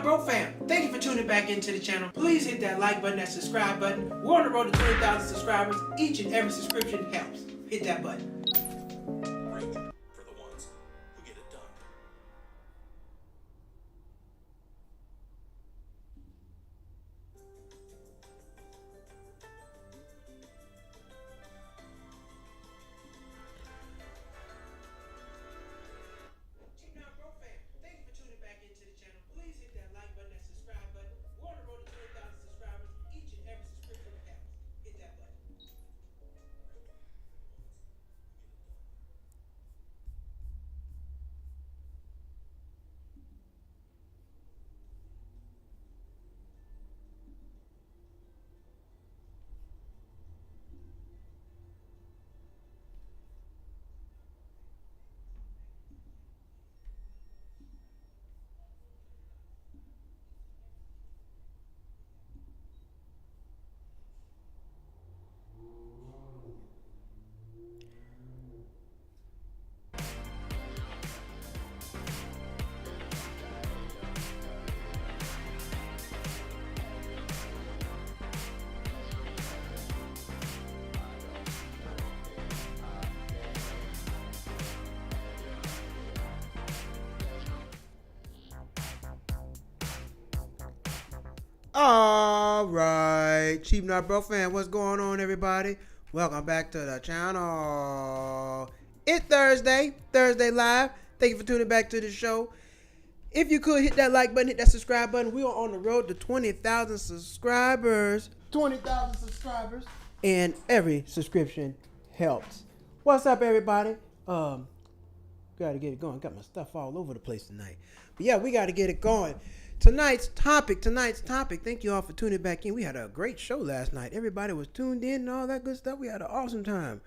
Not Broke fam, thank you for tuning back into the channel. Please hit that like button, that subscribe button. We're on the road to 20,000 subscribers. Each and every subscription helps. Hit that button. For the ones who get it done. Not Broke fam, thank you for tuning back into the channel. Please hit that like button, that subscribe button. We're on the road to 20,000 subscribers. Each and every subscription helps. Hit that button. All right, Cheap Not Broke fan, what's going on, everybody? Welcome back to the channel. It's Thursday live. Thank you for tuning back to the show. If you could hit that like button, hit that subscribe button. We are on the road to 20,000 subscribers. 20,000 subscribers, and every subscription helps. What's up, everybody? Gotta get it going. Got my stuff all over the place tonight, but yeah, we gotta get it going. Tonight's topic. Thank you all for tuning back in. We had a great show last night. Everybody was tuned in and all that good stuff. We had an awesome time.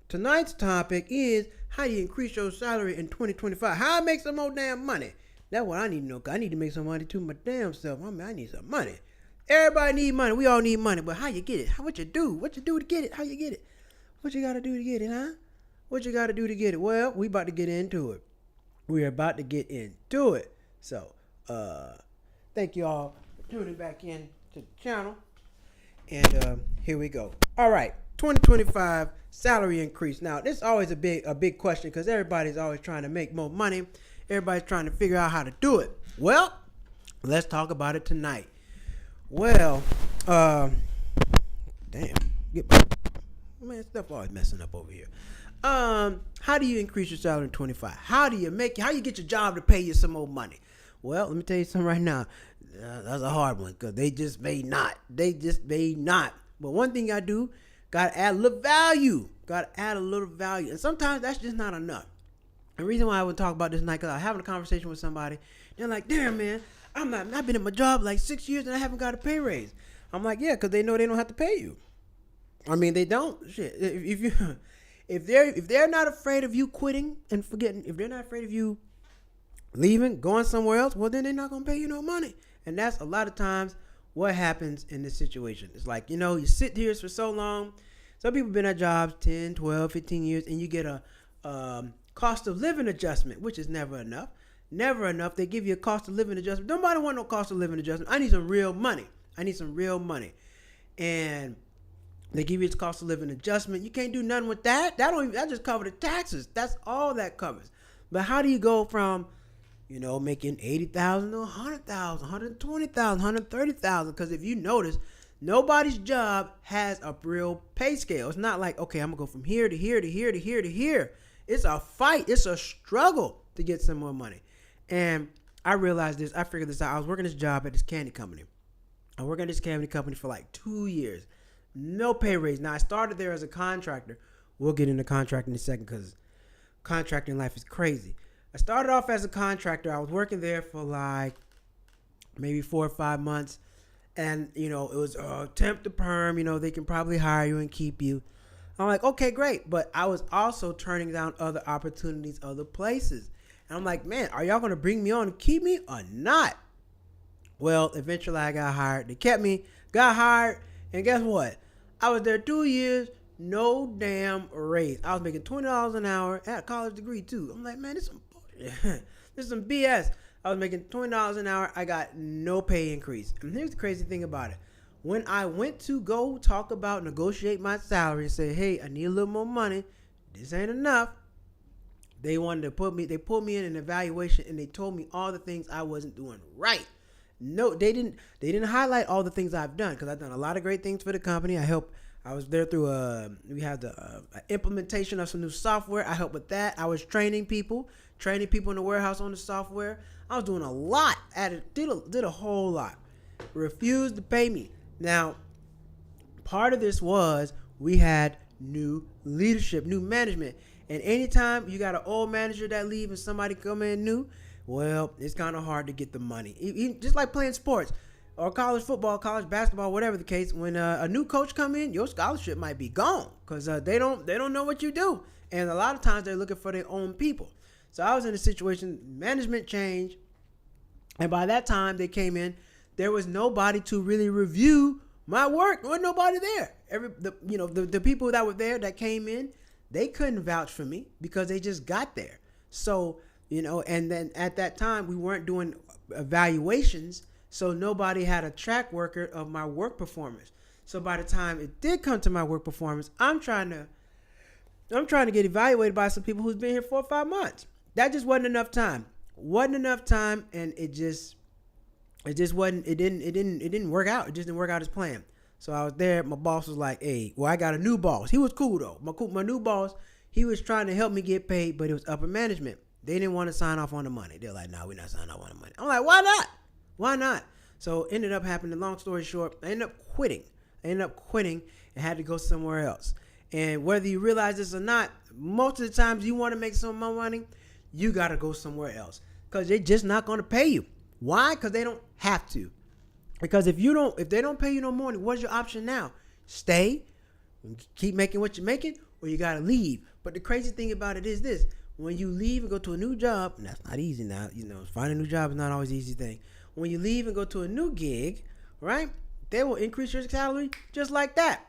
Tonight's topic is how do you increase your salary in 2025? How I make some more damn money. That's what I need to know. 'Cause I need to make some money too my damn self. I need some money. Everybody need money. We all need money. But how you get it? What you do? What you do to get it? How you get it? What you got to do to get it, huh? What you got to do to get it? Well, we about to get into it. We're about to get into it. So, thank you all for tuning back in to the channel. And here we go. All right, 2025 salary increase. Now, this is always a big question because everybody's always trying to make more money. Everybody's trying to figure out how to do it. Well, let's talk about it tonight. Well, damn, man, stuff always messing up over here. How do you increase your salary in 25? How do you get your job to pay you some more money? Well, let me tell you something right now. That's a hard one because they just may not. But one thing I do, gotta add a little value. And sometimes that's just not enough. The reason why I would talk about this tonight, because I was having a conversation with somebody. They're like, damn, man, I've been at my job like 6 years and I haven't got a pay raise. I'm like, yeah, because they know they don't have to pay you. I mean, they don't. Shit. If they're not afraid of you quitting and forgetting, if they're not afraid of you leaving, going somewhere else, well, then they're not going to pay you no money. And that's a lot of times what happens in this situation. It's like, you sit here for so long. Some people have been at jobs 10, 12, 15 years, and you get a cost of living adjustment, which is never enough. Never enough. They give you a cost of living adjustment. Nobody want no cost of living adjustment. I need some real money. And they give you its cost of living adjustment. You can't do nothing with that. That just covers the taxes. That's all that covers. But how do you go from, making $80,000 to $100,000, $120,000, $130,000? Because if you notice, nobody's job has a real pay scale. It's not like, okay, I'm gonna go from here to here to here to here to here. It's a fight. It's a struggle to get some more money. And I realized this. I figured this out. I was working this job at this candy company. I worked at this candy company for like 2 years. No pay raise. Now, I started there as a contractor. We'll get into contracting in a second because contracting life is crazy. I started off as a contractor. I was working there for like maybe 4 or 5 months. And, it was temp to perm. They can probably hire you and keep you. I'm like, okay, great. But I was also turning down other opportunities, other places. And I'm like, man, are y'all going to bring me on and keep me or not? Well, eventually I got hired. They kept me, got hired. And guess what? I was there 2 years, no damn raise. I was making $20 an hour. I had a college degree too. I'm like, man, this is some bullshit. This is some BS. I was making $20 an hour. I got no pay increase. And here's the crazy thing about it. When I went to go talk about negotiate my salary and say, hey, I need a little more money. This ain't enough. They wanted to pulled me in an evaluation and they told me all the things I wasn't doing right. No, they didn't highlight all the things I've done because I've done a lot of great things for the company. I was there through we had the implementation of some new software. I helped with that. I was training people in the warehouse on the software. I was doing a lot at it, did a whole lot. Refused to pay me. Now, part of this was we had new leadership, new management. And anytime you got an old manager that leave and somebody come in new, well, it's kind of hard to get the money. Just like playing sports or college football, college basketball, whatever the case. When a new coach come in, your scholarship might be gone because they don't know what you do. And a lot of times they're looking for their own people. So I was in a situation, management changed. And by that time they came in, there was nobody to really review my work. There was nobody there. The people that were there that came in, they couldn't vouch for me because they just got there. So, and then at that time we weren't doing evaluations, so nobody had a track record of my work performance. So by the time it did come to my work performance, I'm trying to get evaluated by some people who's been here 4 or 5 months. That just wasn't enough time. And it didn't work out. It just didn't work out as planned. So I was there. My boss was like, hey, well, I got a new boss. He was cool though. My new boss, he was trying to help me get paid, but it was upper management. They didn't want to sign off on the money. They're like, no, we're not signing off on the money. I'm like, why not? Why not? So ended up happening. Long story short, I ended up quitting and had to go somewhere else. And whether you realize this or not, most of the times you want to make some more money, you got to go somewhere else because they're just not going to pay you. Why? Because they don't have to. Because if they don't pay you no more, what's your option now? Stay, keep making what you're making, or you got to leave. But the crazy thing about it is this. When you leave and go to a new job, and that's not easy now, finding a new job is not always an easy thing. When you leave and go to a new gig, right, they will increase your salary just like that.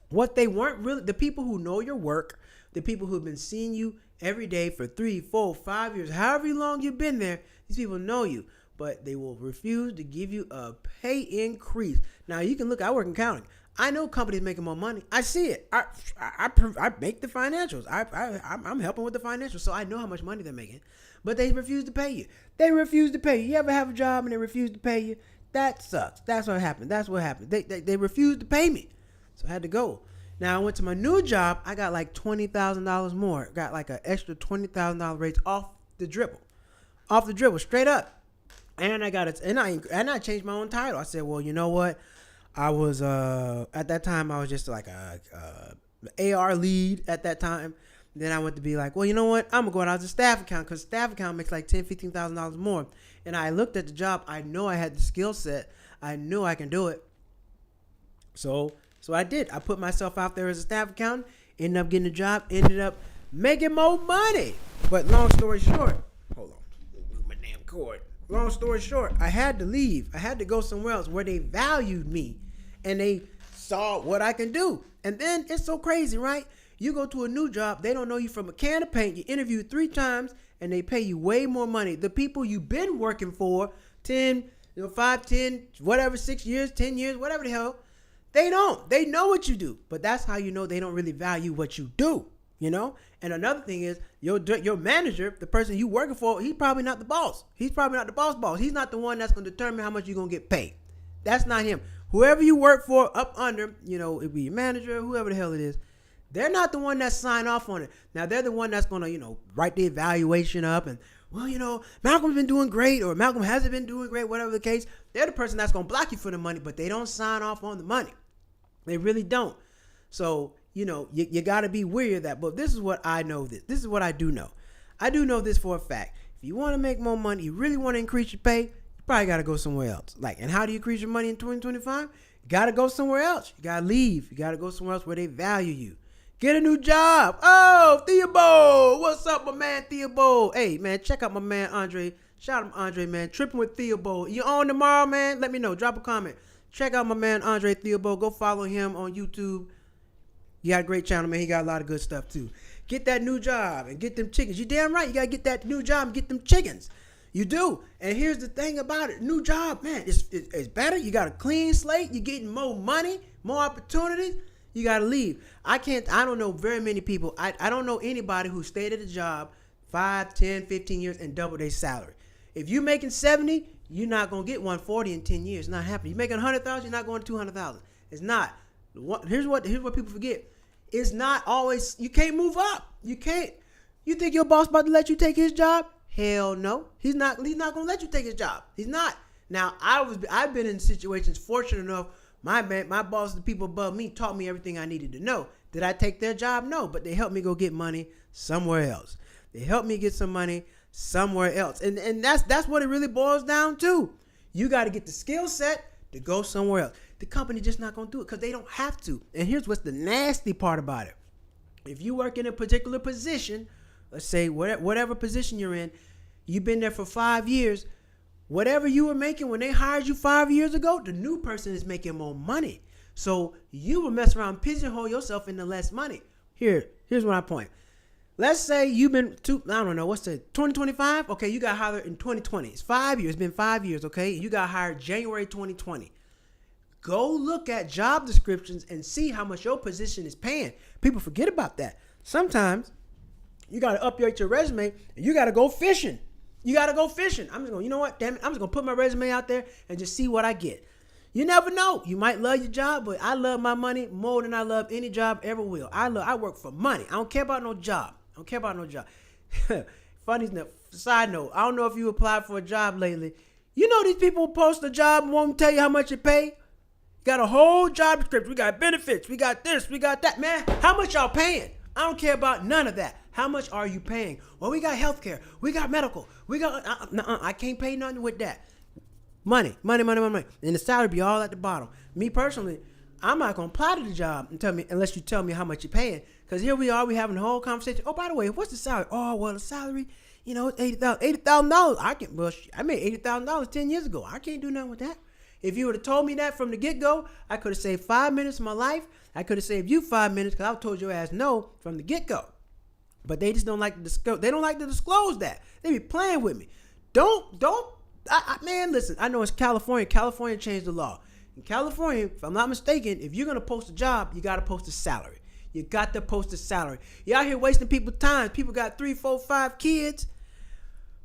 What they weren't really, the people who know your work, the people who've been seeing you every day for 3, 4, 5 years, however long you've been there, these people know you. But they will refuse to give you a pay increase. Now, you can look, I work in accounting. I know companies making more money. I see it. I make the financials. I'm helping with the financials, so I know how much money they're making. But they refuse to pay you. You ever have a job and they refuse to pay you? That sucks. That's what happened. They refused to pay me. So I had to go. Now, I went to my new job. I got like $20,000 more. Got like an extra $20,000 raise off the dribble, straight up. And I changed my own title. I said, well, you know what? I was at that time I was just like a AR lead at that time. Then I went to be like, well, you know what? I'm gonna go out as a staff account because staff account makes like $10,000-$15,000 more. And I looked at the job. I know I had the skill set. I knew I can do it. So I did. I put myself out there as a staff accountant. Ended up getting a job. Ended up making more money. But long story short, hold on, move my damn cord. Long story short, I had to leave. I had to go somewhere else where they valued me and they saw what I can do. And then it's so crazy, right? You go to a new job, they don't know you from a can of paint. You interview 3 times and they pay you way more money. The people you've been working for 5, 10, whatever, 6 years, 10 years, whatever the hell, they don't. They know what you do. But that's how you know they don't really value what you do. And another thing is your manager, the person you working for, he's probably not the boss. He's probably not the boss. He's not the one that's going to determine how much you're going to get paid. That's not him. Whoever you work for up under, it be your manager, whoever the hell it is, they're not the one that sign off on it. Now, they're the one that's going to, write the evaluation up and, well, Malcolm's been doing great or Malcolm hasn't been doing great, whatever the case. They're the person that's going to block you for the money, but they don't sign off on the money. They really don't. So, you got to be wary of that. But this is what I know. This is what I do know. I do know this for a fact. If you want to make more money, you really want to increase your pay, you probably got to go somewhere else. And how do you increase your money in 2025? You got to go somewhere else. You got to leave. You got to go somewhere else where they value you. Get a new job. Oh, Theobald. What's up, my man, Theobald? Hey, man, check out my man, Andre. Shout out to Andre, man. Tripping with Theobald. You on tomorrow, man? Let me know. Drop a comment. Check out my man, Andre Theobald. Go follow him on YouTube. He got a great channel, man. He got a lot of good stuff, too. Get that new job and get them chickens. You damn right. You got to get that new job and get them chickens. You do. And here's the thing about it. New job, man, it's better. You got a clean slate. You're getting more money, more opportunities. You got to leave. I don't know very many people. I don't know anybody who stayed at a job 5, 10, 15 years and doubled their salary. If you're making 70, you're not going to get 140 in 10 years. It's not happening. You're making 100,000, you're not going to 200,000. It's not. Here's what people forget. It's not always, you can't move up. You can't. You think your boss about to let you take his job? Hell no. He's not going to let you take his job. He's not. Now, I've been in situations fortunate enough, my boss, the people above me taught me everything I needed to know. Did I take their job? No, but they helped me go get money somewhere else. They helped me get some money somewhere else. And that's what it really boils down to. You got to get the skill set to go somewhere else. The company just not going to do it because they don't have to. And here's what's the nasty part about it. If you work in a particular position, let's say whatever position you're in, you've been there for 5 years, whatever you were making when they hired you 5 years ago, the new person is making more money. So you will mess around, pigeonhole yourself into less money. Here's what I point. Let's say you've been 2025? Okay, you got hired in 2020. It's 5 years. It's been 5 years, okay? You got hired January 2020. Go look at job descriptions and see how much your position is paying. People forget about that. Sometimes you got to update your resume and you got to go fishing. I'm just going, you know what? Damn it. I'm just going to put my resume out there and just see what I get. You never know. You might love your job, but I love my money more than I love any job ever will. I work for money. I don't care about no job. Funny side note, I don't know if you applied for a job lately. You know these people who post a job and won't tell you how much it pay? Got a whole job description. We got benefits. We got this. We got that. Man, how much y'all paying? I don't care about none of that. How much are you paying? Well, we got healthcare. We got medical. We got, I can't pay nothing with that. Money. And the salary be all at the bottom. Me personally, I'm not going to apply to the job unless you tell me how much you're paying. Because here we are, we having a whole conversation. Oh, by the way, what's the salary? Oh, well, the salary, it's $80,000. I made $80,000 10 years ago. I can't do nothing with that. If you would have told me that from the get-go, I could have saved 5 minutes of my life. I could have saved you 5 minutes because I told your ass no from the get-go. But they just don't like to disclose. They don't like to disclose that. They be playing with me. Man, listen, I know it's California. California changed the law. In California, if I'm not mistaken, if you're going to post a job, you got to post a salary. You got to post a salary. You out here wasting people's time. People got 3, 4, 5 kids.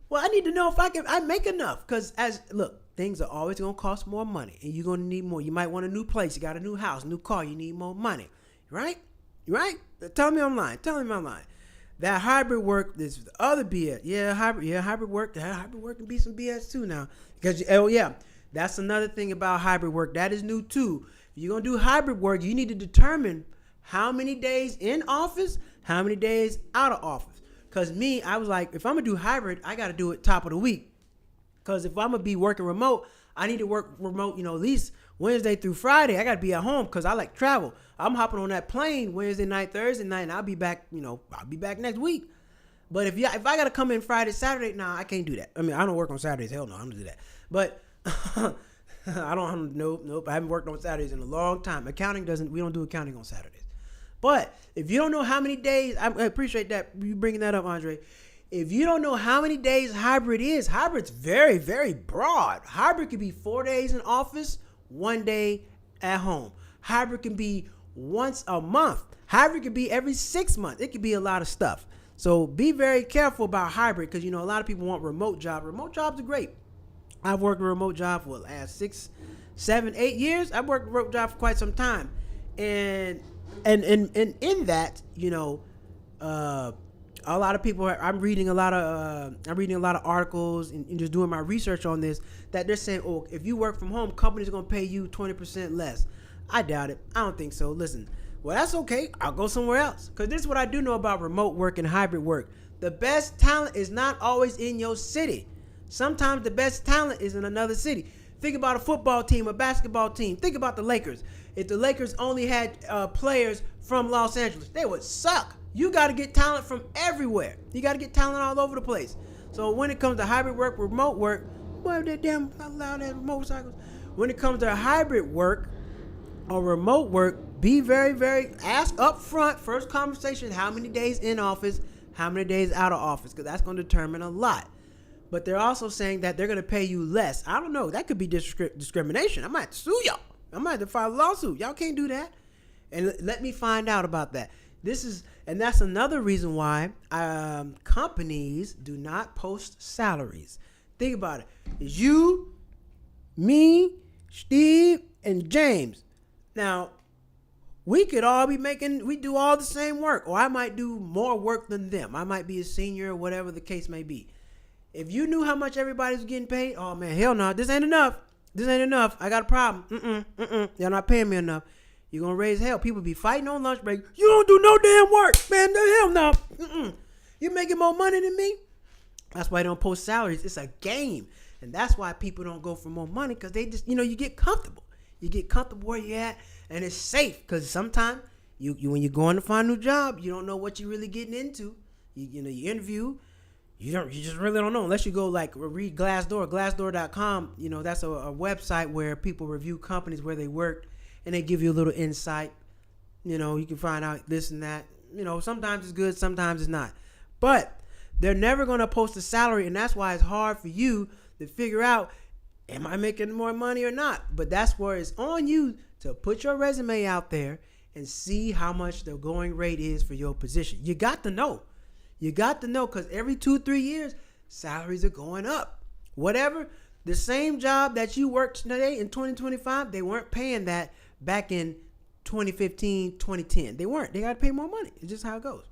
Well, I need to know if I make enough. Because look, things are always going to cost more money. And you're going to need more. You might want a new place. You got a new house, new car. You need more money. Right? Tell me I'm lying. That hybrid work is the other BS. Hybrid work. Hybrid work can be some BS too now. Because, that's another thing about hybrid work. That is new too. If you're going to do hybrid work, you need to determine how many days in office, how many days out of office. Because I was like, if I'm going to do hybrid, I got to do it top of the week. Because if I'm going to be working remote, I need to work remote, at least Wednesday through Friday. I got to be at home because I like travel. I'm hopping on that plane Wednesday night, Thursday night, and I'll be back, I'll be back next week. But if I got to come in Friday, Saturday, I can't do that. I mean, I don't work on Saturdays. Hell no, I'm going to do that. But nope. I haven't worked on Saturdays in a long time. We don't do accounting on Saturdays. But if you don't know how many days, I appreciate that you bringing that up, Andre. If you don't know how many days hybrid is, hybrid's very, very broad. Hybrid could be 4 days in office, 1 day at home. Hybrid can be once a month. Hybrid could be every 6 months. It could be a lot of stuff. So be very careful about hybrid because, a lot of people want remote jobs. Remote jobs are great. I've worked a remote job for the last 6, 7, 8 years. I've worked a remote job for quite some time. And in that, a lot of people I'm reading a lot of articles and just doing my research on this that they're saying, oh, if you work from home, companies are going to pay you 20% less. I doubt it. I don't think so. Listen, well, that's okay. I'll go somewhere else. Because this is what I do know about remote work and hybrid work. The best talent is not always in your city. Sometimes the best talent is in another city. Think about a football team, a basketball team. Think about the Lakers. If the Lakers only had players from Los Angeles, they would suck. You got to get talent from everywhere. You got to get talent all over the place. So when it comes to hybrid work, remote work, boy, that damn loud ass motorcycles. When it comes to hybrid work or remote work, be very, very, ask up front, first conversation, how many days in office, how many days out of office, because that's going to determine a lot. but they're also saying that they're going to pay you less. I don't know. That could be discrimination. I might have to sue y'all. I might have to file a lawsuit. Y'all can't do that. And let me find out about that. And that's another reason why companies do not post salaries. Think about it. It's you, me, Steve, and James. Now, we could all we do all the same work, or I might do more work than them. I might be a senior or whatever the case may be. If you knew how much everybody's getting paid, oh man, hell no, this ain't enough. This ain't enough. I got a problem. Y'all not paying me enough. You're going to raise hell. People be fighting on lunch break. You don't do no damn work, man. The hell no. You making more money than me? That's why they don't post salaries. It's a game. And that's why people don't go for more money, because they just, you get comfortable. You get comfortable where you're at, and it's safe, because sometimes you when you're going to find a new job, you don't know what you're really getting into. You interview. You just really don't know unless you go read Glassdoor, Glassdoor.com. That's a website where people review companies where they worked, and they give you a little insight. You can find out this and that. Sometimes it's good, sometimes it's not. But they're never going to post a salary, and that's why it's hard for you to figure out, am I making more money or not? But that's where it's on you to put your resume out there and see how much the going rate is for your position. You got to know. You got to know, because every 2-3 years, salaries are going up. Whatever, the same job that you worked today in 2025, they weren't paying that back in 2015, 2010. They weren't. They got to pay more money. It's just how it goes.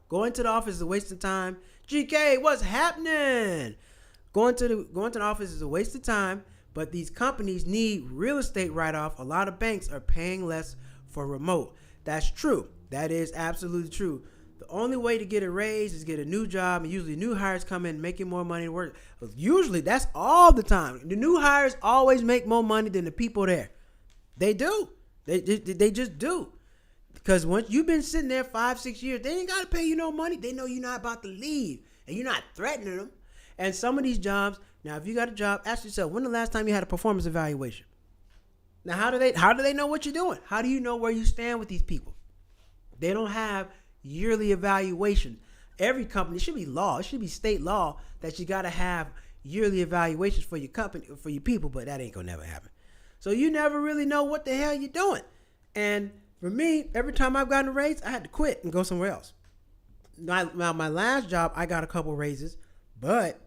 Going to the office is a waste of time. GK, what's happening? Going to the office is a waste of time, but these companies need real estate write-off. A lot of banks are paying less for remote. That's true. That is absolutely true. The only way to get a raise is get a new job, and usually new hires come in making more money to work. Usually, that's all the time. The new hires always make more money than the people there. They do. They just do. Because once you've been sitting there 5-6 years, they ain't got to pay you no money. They know you're not about to leave, and you're not threatening them. And some of these jobs, now if you got a job, ask yourself, when the last time you had a performance evaluation? Now, how do they know what you're doing? How do you know where you stand with these people? They don't have yearly evaluation. Every company, it should be law. It should be state law that you got to have yearly evaluations for your company, for your people, but that ain't gonna never happen. So you never really know what the hell you're doing. And for me, every time I've gotten a raise, I had to quit and go somewhere else. Now my last job, I got a couple raises, but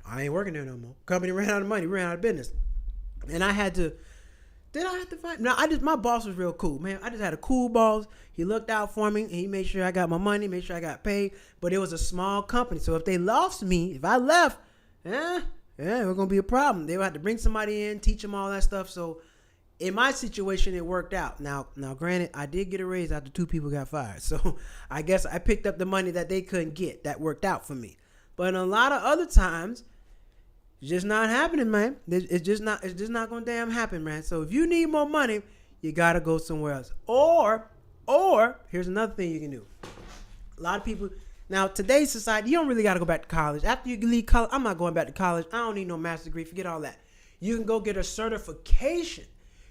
I ain't working there no more. Company ran out of money, ran out of business. And I had to fight? No, my boss was real cool, man. I just had a cool boss. He looked out for me, and he made sure I got my money, made sure I got paid. But it was a small company, so if they lost me, if I left, it was gonna be a problem. They would have to bring somebody in, teach them all that stuff. So in my situation, it worked out. Now, granted, I did get a raise after 2 people got fired, so I guess I picked up the money that they couldn't get. That worked out for me. But in a lot of other times, it's just not happening, man. It's just not gonna damn happen, man. So if you need more money, you gotta go somewhere else. Or here's another thing you can do. A lot of people now, today's society, you don't really gotta go back to college. After you leave college, I'm not going back to college. I don't need no master's degree. Forget all that. You can go get a certification.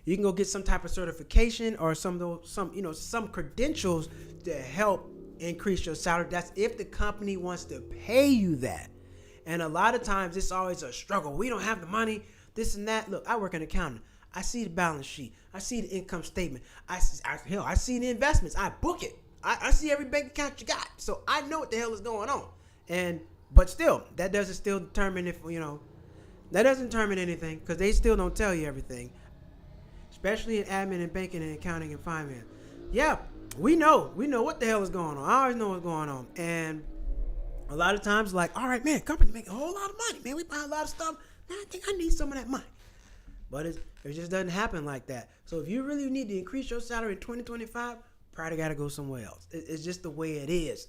You can go get some type of certification or some credentials to help increase your salary. That's if the company wants to pay you that. And a lot of times it's always a struggle. We don't have the money, this and that. Look, I work in accounting. I see the balance sheet. I see the income statement. I see the investments. I book it. I see every bank account you got. So I know what the hell is going on. But still, that doesn't still determine that doesn't determine anything, because they still don't tell you everything. Especially in admin and banking and accounting and finance. Yeah, we know what the hell is going on. I always know what's going on. And a lot of times, all right, man, company make a whole lot of money, man. We buy a lot of stuff. Man, I think I need some of that money. But it just doesn't happen like that. So if you really need to increase your salary in 2025, probably got to go somewhere else. It's just the way it is.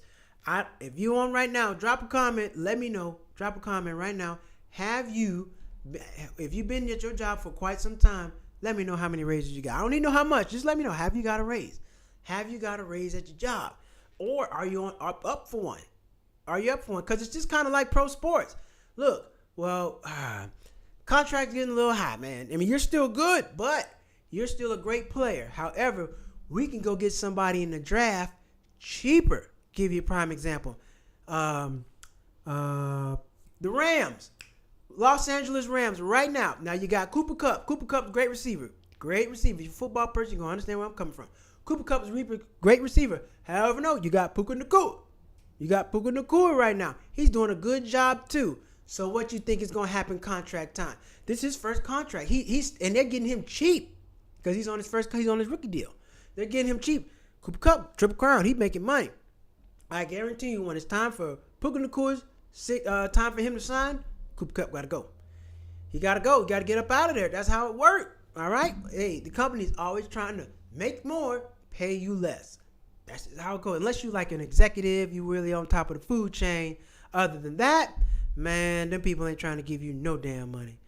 If you on right now, drop a comment. Let me know. Drop a comment right now. If you've been at your job for quite some time, let me know how many raises you got. I don't need to know how much. Just let me know. Have you got a raise? Have you got a raise at your job? Or are you up for one? Are you up for one? Because it's just kind of like pro sports. Look, contract's getting a little high, man. I mean, you're still good, but you're still a great player. However, we can go get somebody in the draft cheaper. Give you a prime example. The Rams. Los Angeles Rams right now. Now you got Cooper Kupp. Cooper Kupp's a great receiver. Great receiver. If you're a football person, you're going to understand where I'm coming from. Cooper Kupp is a great receiver. However, no, you got Puka Nacua. You got Puka Nacua right now. He's doing a good job too. So what you think is going to happen contract time? This is his first contract. And they're getting him cheap because he's on his rookie deal. They're getting him cheap. Cooper Kupp, Triple Crown, he's making money. I guarantee you when it's time for Puka Nacua's time for him to sign, Cooper Kupp got to go. He got to go. He got to get up out of there. That's how it works. All right? Hey, the company's always trying to make more, pay you less. That's how it goes. Unless you like an executive, you really on top of the food chain. Other than that, man, them people ain't trying to give you no damn money.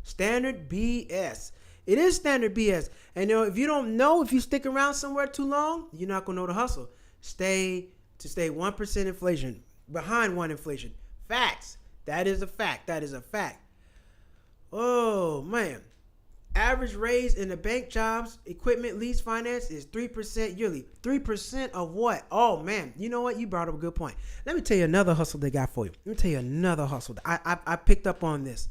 Standard BS. It is standard BS. And if you don't know, if you stick around somewhere too long, you're not going to know the hustle. Stay 1% inflation, behind 1 inflation. Facts. That is a fact. That is a fact. Oh, man. Average raise in the bank jobs, equipment, lease finance is 3% yearly. 3% of what? Oh, man. You know what? You brought up a good point. Let me tell you another hustle they got for you. Let me tell you another hustle. I picked up on this.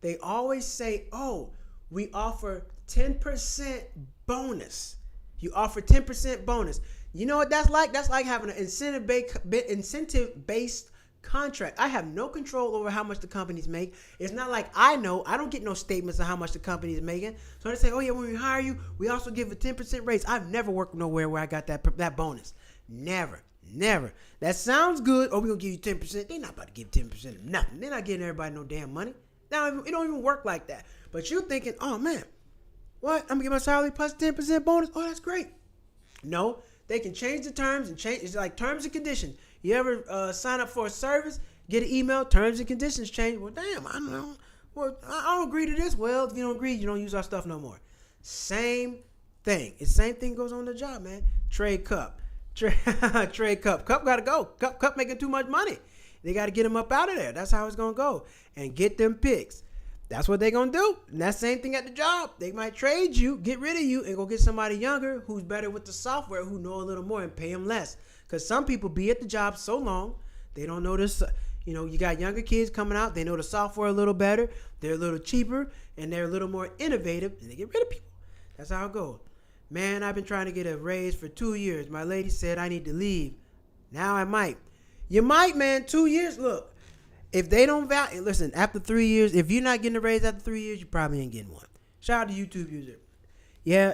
They always say, oh, we offer 10% bonus. You offer 10% bonus. You know what that's like? That's like having an incentive-based contract. I have no control over how much the companies make. It's not like I don't get no statements of how much the company is making. So they say, oh yeah, when we hire you, we also give a 10% raise. I've never worked nowhere where I got that bonus. Never. That sounds good. Oh, we're going to give you 10%. They're not about to give 10% of nothing. They're not giving everybody no damn money. It don't even work like that. But you're thinking, oh man, what? I'm going to get my salary plus 10% bonus? Oh, that's great. No, they can change the terms and change. It's like terms and conditions. You ever sign up for a service, get an email, terms and conditions change? Well, damn, I don't know. Well, I don't agree to this. Well, if you don't agree, you don't use our stuff no more. Same thing. The same thing goes on the job, man. Trade Cup. Trade Cup. Cup got to go. Cup making too much money. They got to get him up out of there. That's how it's going to go. And get them picks. That's what they're going to do. And that same thing at the job. They might trade you, get rid of you, and go get somebody younger who's better with the software, who know a little more, and pay them less. Because some people be at the job so long, they don't know this. You got younger kids coming out. They know the software a little better. They're a little cheaper, and they're a little more innovative, and they get rid of people. That's how it goes. Man, I've been trying to get a raise for 2 years. My lady said I need to leave. Now I might. You might, man. 2 years. Look, if they don't value, listen, after 3 years, if you're not getting a raise after 3 years, you probably ain't getting one. Shout out to YouTube user. Yeah,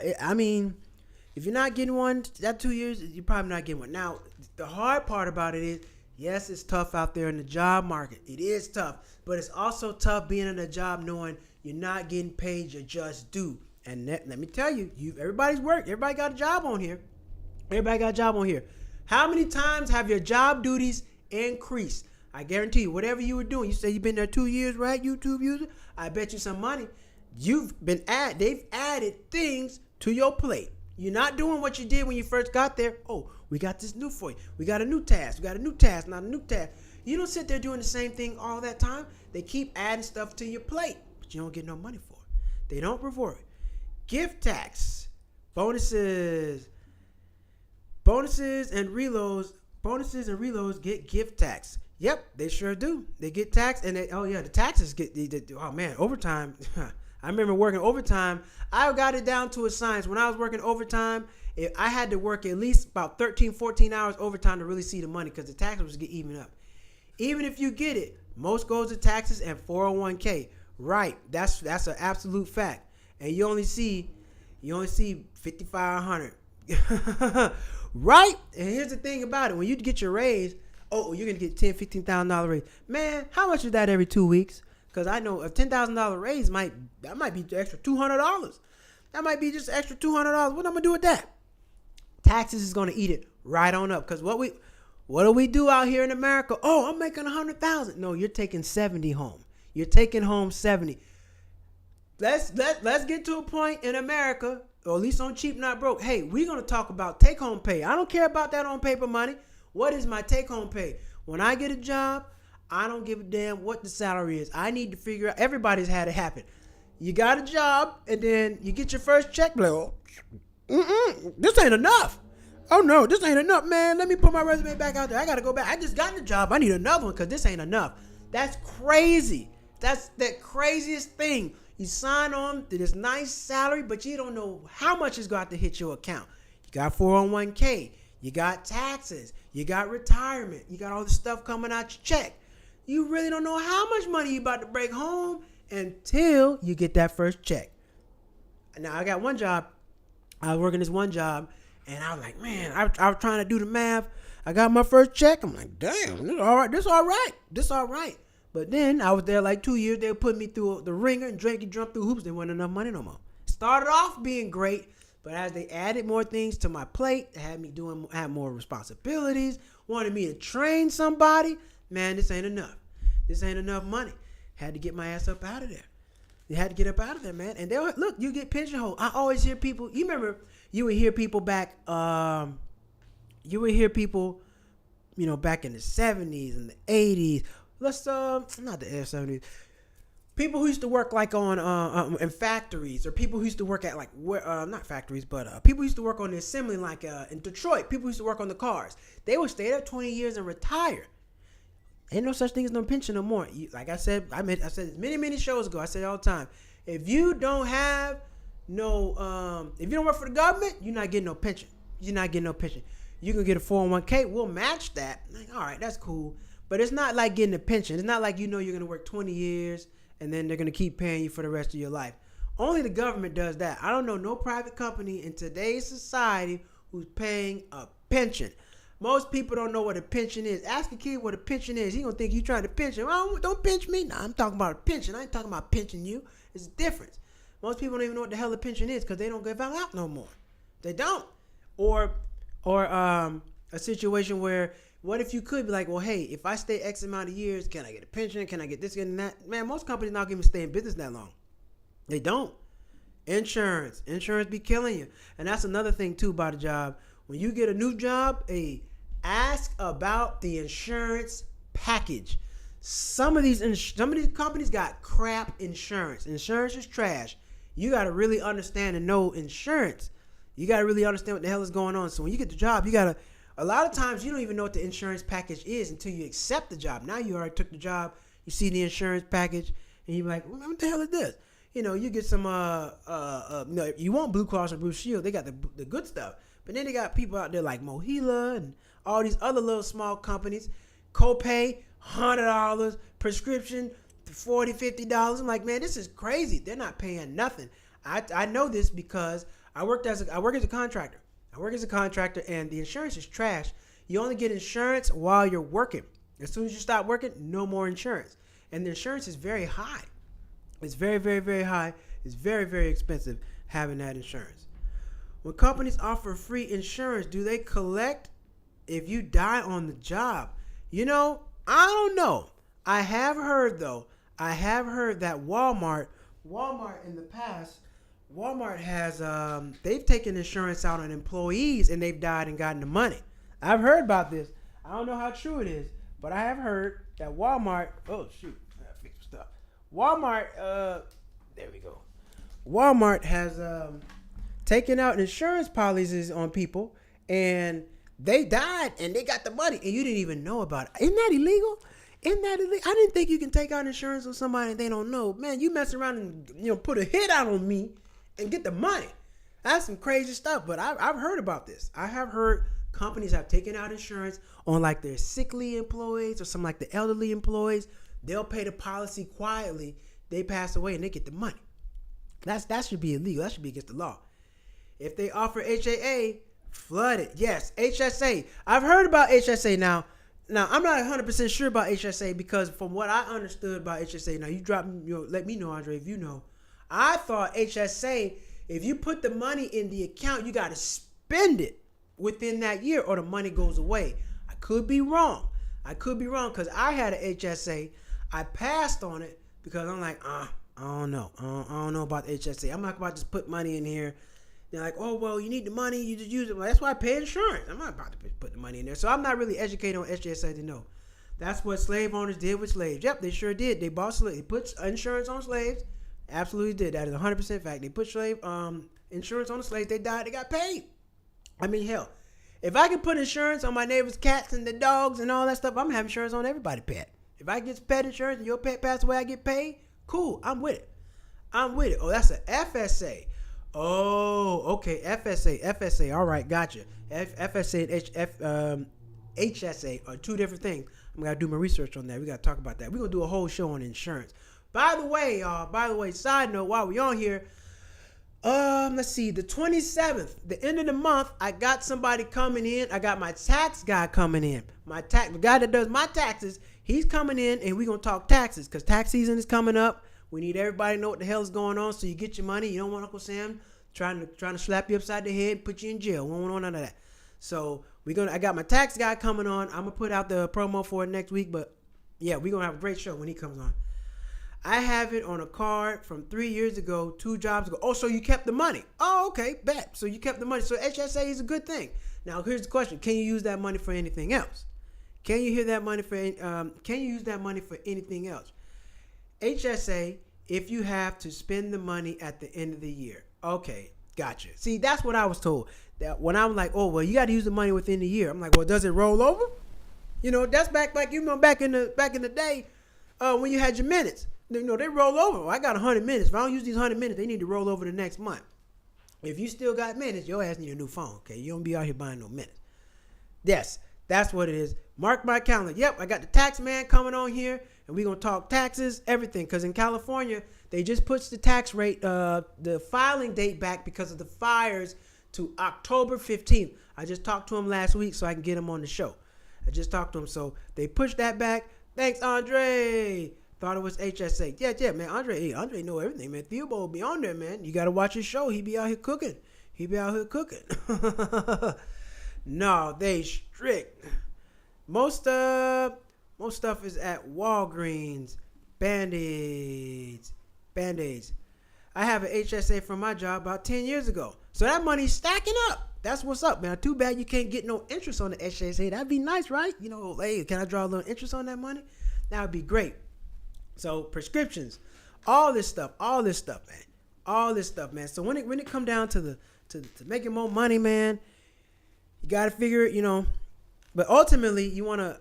if you're not getting one that 2 years, you're probably not getting one. Now, the hard part about it is, yes, it's tough out there in the job market. It is tough. But it's also tough being in a job knowing you're not getting paid your just due. And let me tell you, everybody's work. Everybody got a job on here. How many times have your job duties increased? I guarantee you, whatever you were doing, you say you've been there 2 years, right, YouTube user? I bet you some money. They've added things to your plate. You're not doing what you did when you first got there. Oh, we got this new for you. We got a new task. Not a new task. You don't sit there doing the same thing all that time. They keep adding stuff to your plate, but you don't get no money for it. They don't reward it. Gift tax, bonuses and reloads get gift tax. Yep, they sure do. They get taxed, and the taxes get. Overtime. I remember working overtime. I got it down to a science. When I was working overtime, I had to work at least about 13, 14 hours overtime to really see the money because the taxes was get even up. Even if you get it, most goes to taxes and 401k. Right, that's an absolute fact. And you only see 5,500. Right? And here's the thing about it: when you get your raise, you're gonna get $10,000-$15,000 raise. Man, how much is that every 2 weeks? Because I know a $10,000 raise might be extra $200. That might be just extra $200. What am I gonna do with that? Taxes is gonna eat it right on up. Because what do we do out here in America? Oh, I'm making $100,000. No, you're taking 70 home. You're taking home 70. Let's get to a point in America, or at least on Cheap Not Broke. Hey, we're gonna talk about take home pay. I don't care about that on paper money. What is my take home pay? When I get a job, I don't give a damn what the salary is. I need to figure out. Everybody's had it happen. You got a job, and then you get your first check. This ain't enough. Oh no, this ain't enough, man. Let me put my resume back out there. I gotta go back. I just got the job. I need another one because this ain't enough. That's crazy. That's the craziest thing. You sign on to this nice salary, but you don't know how much is going to hit your account. You got 401k, you got taxes, you got retirement, you got all this stuff coming out your check. You really don't know how much money you about to break home until you get that first check. Now, I got one job. I was working this one job, and I was like, man, I was trying to do the math. I got my first check. I'm like, damn, this all right. This all right. But then I was there like 2 years. They put me through the ringer and jump through hoops. There wasn't enough money no more. Started off being great, but as they added more things to my plate, had more responsibilities, wanted me to train somebody. Man, this ain't enough. This ain't enough money. Had to get my ass up out of there. You had to get up out of there, man. And look, you get pigeonholed. I always hear people. You remember, you would hear people back. You would hear people, back in the 70s and the 80s. Not the 70s. People who used to work like on in factories, or people who used to work at like not factories, but people who used to work on the assembly, like in Detroit. People who used to work on the cars. They would stay there 20 years and retire. Ain't no such thing as no pension no more. Like I said, I said many shows ago. I said it all the time. If you don't have if you don't work for the government, you're not getting no pension. You're not getting no pension. You can get a 401k. We'll match that. Like, all right, that's cool. But it's not like getting a pension. It's not like you're going to work 20 years and then they're going to keep paying you for the rest of your life. Only the government does that. I don't know no private company in today's society who's paying a pension. Most people don't know what a pension is. Ask a kid what a pension is. He gonna think you trying to pinch him. Oh, don't pinch me. Nah, I'm talking about a pension. I ain't talking about pinching you. It's a difference. Most people don't even know what the hell a pension is because they don't give out no more. They don't. Or a situation where, what if you could be like, well, hey, if I stay X amount of years, can I get a pension? Can I get this and that? Man, most companies not even stay in business that long. They don't. Insurance be killing you. And that's another thing too about a job. When you get a new job, ask about the insurance package. Some of these companies got crap insurance. Insurance is trash. You got to really understand and know insurance. You got to really understand what the hell is going on. So when you get the job, a lot of times you don't even know what the insurance package is until you accept the job. Now you already took the job, you see the insurance package, and you're like, what the hell is this? You get some, you want Blue Cross and Blue Shield, they got the good stuff. But then they got people out there like Mohila and all these other little small companies. Copay, $100. Prescription, $40, $50. I'm like, man, this is crazy. They're not paying nothing. I know this because I work as a contractor. And the insurance is trash. You only get insurance while you're working. As soon as you stop working, no more insurance. And the insurance is very high. It's very, very, very high. It's very, very expensive having that insurance. When companies offer free insurance, do they collect if you die on the job? I don't know. I have heard that Walmart in the past, Walmart has, they've taken insurance out on employees and they've died and gotten the money. I've heard about this. I don't know how true it is, but I have heard that Walmart, oh shoot, I gotta fix stuff. Walmart, there we go. Walmart has, taking out insurance policies on people, and they died, and they got the money, and you didn't even know about it. Isn't that illegal? I didn't think you can take out insurance on somebody and they don't know. Man, you mess around and put a hit out on me and get the money. That's some crazy stuff. But I've heard about this. I have heard companies have taken out insurance on like their sickly employees or some like the elderly employees. They'll pay the policy quietly. They pass away and they get the money. That should be illegal. That should be against the law. If they offer HAA, flood it. Yes, HSA. I've heard about HSA now. Now, I'm not 100% sure about HSA because from what I understood about HSA, now let me know, Andre, if you know. I thought HSA, if you put the money in the account, you got to spend it within that year or the money goes away. I could be wrong because I had an HSA. I passed on it because I'm like, I don't know. I don't know about HSA. I'm not about to just put money in here. They're like, oh, well, you need the money. You just use it. Well, that's why I pay insurance. I'm not about to put the money in there. So I'm not really educated on HSA to know. That's what slave owners did with slaves. Yep, they sure did. They bought slaves. They put insurance on slaves. Absolutely did. That is 100% fact. They put insurance on the slaves. They died. They got paid. I mean, hell, if I can put insurance on my neighbor's cats and the dogs and all that stuff, I'm having insurance on everybody's pet. If I get pet insurance and your pet pass away, I get paid. Cool, I'm with it. Oh, that's a FSA. Oh, okay, FSA. All right, gotcha. FSA and HSA are two different things. I'm gonna do my research on that. We gotta talk about that. We're gonna do a whole show on insurance. By the way, side note, while we on here, let's see, the 27th, the end of the month, I got somebody coming in. I got my tax guy coming in. The guy that does my taxes, he's coming in, and we're gonna talk taxes because tax season is coming up. We need everybody to know what the hell is going on, so you get your money. You don't want Uncle Sam trying to slap you upside the head and put you in jail. We don't want none of that. So I got my tax guy coming on. I'm gonna put out the promo for it next week, but yeah, we're gonna have a great show when he comes on. I have it on a card from 3 years ago, 2 jobs ago. Oh, so you kept the money? Oh, okay, bet. So you kept the money. So HSA is a good thing. Now here's the question: can you use that money for anything else? Can you use that money for anything else? HSA, if you have to spend the money at the end of the year. Okay, gotcha. See, that's what I was told. That when I'm like, oh, well, you got to use the money within the year. I'm like, well, does it roll over? You know, that's back in the day when you had your minutes. You know, they roll over. Well, I got 100 minutes. If I don't use these 100 minutes, they need to roll over the next month. If you still got minutes, your ass need a new phone. Okay, you don't be out here buying no minutes. Yes, that's what it is. Mark my calendar. Yep, I got the tax man coming on here, and we're going to talk taxes, everything. Because in California, they just pushed the tax rate, the filing date back because of the fires to October 15th. I just talked to him last week so I can get him on the show. I just talked to him. So they pushed that back. Thanks, Andre. Thought it was HSA. Yeah, man. Andre know everything, man. Theobald be on there, man. You got to watch his show. He be out here cooking. No, they strict. Most stuff is at Walgreens. Band-Aids. I have an HSA from my job about 10 years ago. So that money's stacking up. That's what's up, man. Too bad you can't get no interest on the HSA. That'd be nice, right? You know, hey, can I draw a little interest on that money? That would be great. So prescriptions, all this stuff, man. So when it come down to making more money, man, you got to figure it, you know. But ultimately, you wanna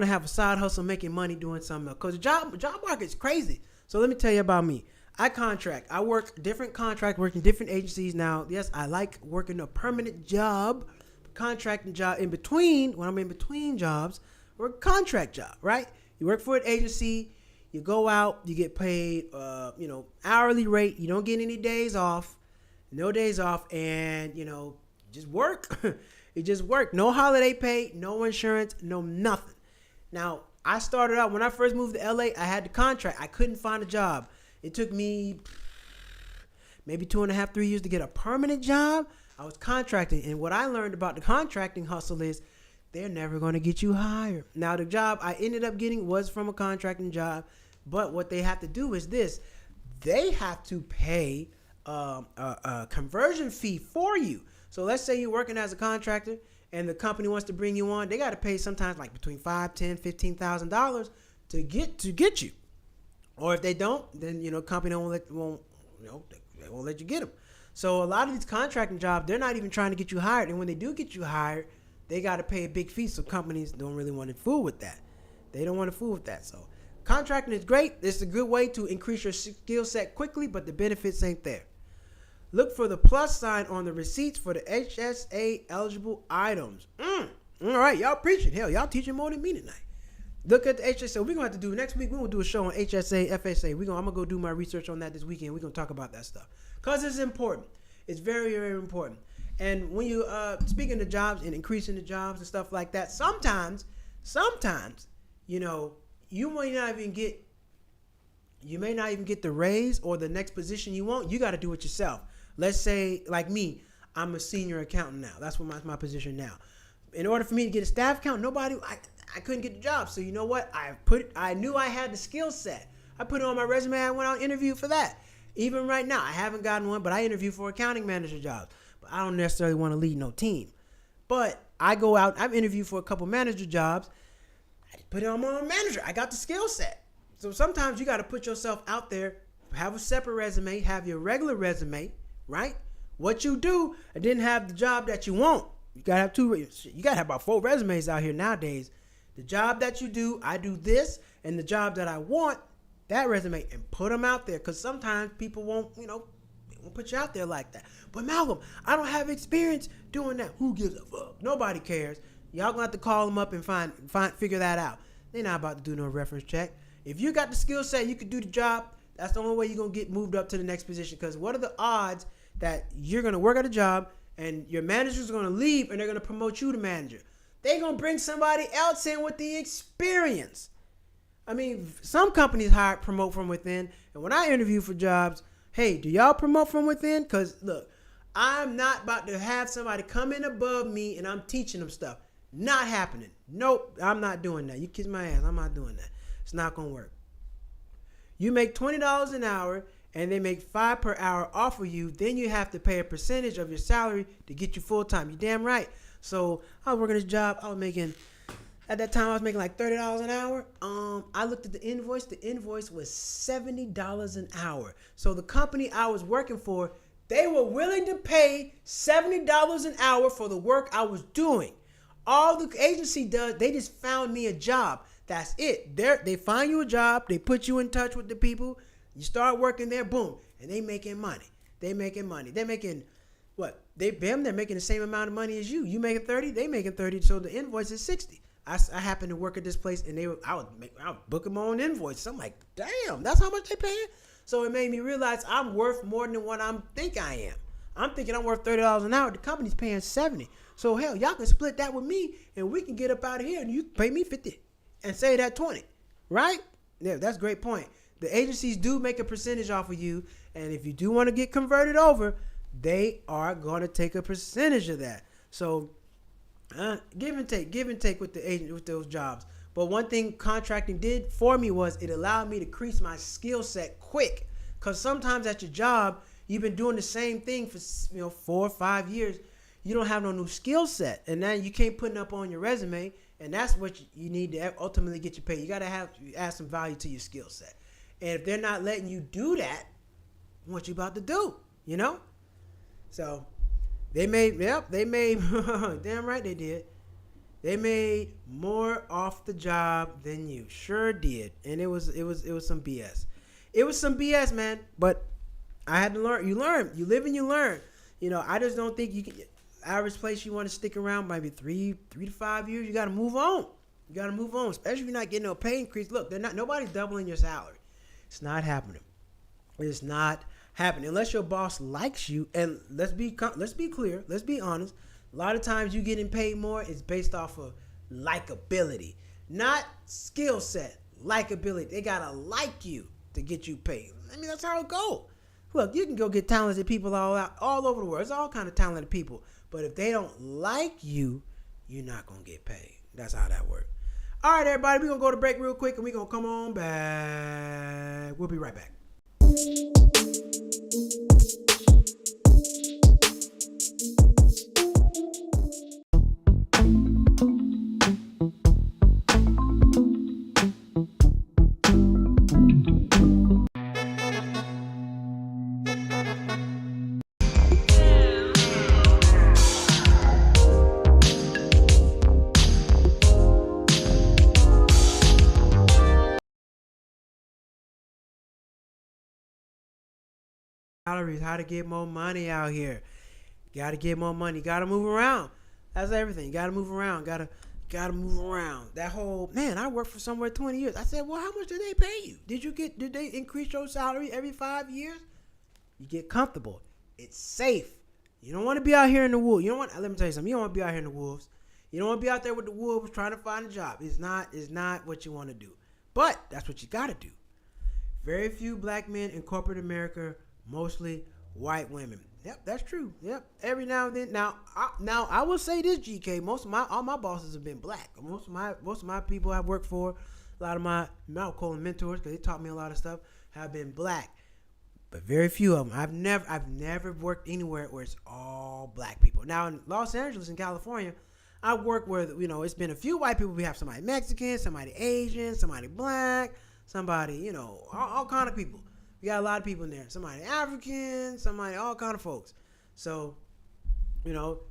have a side hustle making money doing something else. Because the job market's crazy. So let me tell you about me. I contract. I work different contracts, working different agencies. Now, yes, I like working a permanent job, contracting job in between. When I'm in between jobs, work a contract job, right? You work for an agency. You go out. You get paid, hourly rate. You don't get any days off. No days off. And, just work. It just work. No holiday pay, no insurance, no nothing. Now, I started out, when I first moved to LA, I had the contract. I couldn't find a job. It took me maybe 2.5, 3 years to get a permanent job. I was contracting. And what I learned about the contracting hustle is they're never going to get you hired. Now, the job I ended up getting was from a contracting job. But what they have to do is this. They have to pay a conversion fee for you. So let's say you're working as a contractor and the company wants to bring you on. They got to pay sometimes like between $5,000, $10,000, $15,000 to get you. Or if they don't, then company won't let you get them. So a lot of these contracting jobs, they're not even trying to get you hired. And when they do get you hired, they got to pay a big fee. So companies don't really want to fool with that. They don't want to fool with that. So contracting is great. It's a good way to increase your skill set quickly, but the benefits ain't there. Look for the plus sign on the receipts for the HSA eligible items. All right, y'all preaching. Hell, y'all teaching more than me tonight. Look at the HSA. We're going to have to do next week. We're going to do a show on HSA, FSA. I'm going to go do my research on that this weekend. We're going to talk about that stuff because it's important. It's very, very important. And when you speaking to jobs and increasing the jobs and stuff like that, sometimes, you may not even get the raise or the next position you want. You got to do it yourself. Let's say, like me, I'm a senior accountant now. That's what my position now. In order for me to get a staff accountant, I couldn't get the job. So you know what? I knew I had the skill set. I put it on my resume. I went out and interviewed for that. Even right now, I haven't gotten one, but I interviewed for accounting manager jobs. But I don't necessarily want to lead no team. But I go out. I've interviewed for a couple manager jobs. I put it on my manager. I got the skill set. So sometimes you got to put yourself out there. Have a separate resume. Have your regular resume. Right? What you do and then have the job that you want. You gotta have about 4 resumes out here nowadays. The job that you do, I do this, and the job that I want, that resume, and put them out there. Because sometimes people won't, won't put you out there like that. But Malcolm, I don't have experience doing that. Who gives a fuck? Nobody cares. Y'all gonna have to call them up and figure that out. They're not about to do no reference check. If you got the skill set, you can do the job. That's the only way you're gonna get moved up to the next position. Because what are the odds that you're gonna work at a job and your manager's gonna leave and they're gonna promote you to manager? They're gonna bring somebody else in with the experience. I mean, some companies promote from within. And when I interview for jobs, hey, do y'all promote from within? Because look, I'm not about to have somebody come in above me and I'm teaching them stuff. Not happening. Nope, I'm not doing that. You kiss my ass. I'm not doing that. It's not gonna work. You make $20 an hour and they make $5 per hour off of you, then you have to pay a percentage of your salary to get you full time. You damn right. So I was working this job. At that time I was making like $30 an hour. I looked at the invoice. The invoice was $70 an hour. So the company I was working for, they were willing to pay $70 an hour for the work I was doing. All the agency does, they just found me a job. That's it. They find you a job. They put you in touch with the people. You start working there, boom, and they making money. They're making what? They're making the same amount of money as you. You making 30, they making 30. So the invoice is 60. I happened to work at this place, and I would book them my own invoice. So I'm like, damn, that's how much they paying. So it made me realize I'm worth more than what I think I am. I'm thinking I'm worth $30 an hour. The company's paying 70. So hell, y'all can split that with me, and we can get up out of here, and you pay me 50, and say that 20, right? Yeah, that's a great point. The agencies do make a percentage off of you, and if you do want to get converted over, they are going to take a percentage of that. So give and take with the agent with those jobs. But one thing contracting did for me was it allowed me to increase my skill set quick. Because sometimes at your job, you've been doing the same thing for 4 or 5 years. You don't have no new skill set, and now you can't put it up on your resume. And that's what you need to ultimately get you paid. You got to add some value to your skill set. And if they're not letting you do that, what you about to do? So they made damn right they did. They made more off the job than you. Sure did. And it was some BS. It was some BS, man. But I had to learn. You learn. You live and you learn. I just don't think you can. Average place you want to stick around maybe 3 to 5 years. You got to move on. Especially if you're not getting no pay increase. Look, nobody's doubling your salary. It's not happening. It's not happening unless your boss likes you. And let's be clear. Let's be honest. A lot of times you getting paid more is based off of likability, not skill set. Likability. They gotta like you to get you paid. I mean, that's how it goes. Look, you can go get talented people all over the world. There's all kind of talented people. But if they don't like you, you're not going to get paid. That's how that works. All right, everybody, we're going to go to break real quick, and we're going to come on back. We'll be right back. Salaries, how to get more money out here. Gotta get more money. Gotta move around. That's everything. You gotta move around. Gotta move around. That whole I worked for somewhere 20 years. I said, well, how much did they pay you? Did they increase your salary every 5 years? You get comfortable. It's safe. You don't want to be out here in the wolves. Let me tell you something. You don't want to be out here in the wolves. You don't want to be out there with the wolves trying to find a job. It's not what you want to do. But that's what you gotta do. Very few black men in corporate America. Mostly white women. Yep, that's true. Yep. Every now and then. Now I will say this, GK. All my bosses have been black. Most of my people I've worked for, a lot of my I'll call them mentors because they taught me a lot of stuff, have been black. But very few of them. I've never worked anywhere where it's all black people. Now in Los Angeles, in California, I work where it's been a few white people. We have somebody Mexican, somebody Asian, somebody black, somebody all kind of people. We got a lot of people in there. Somebody African, somebody, all kind of folks. So,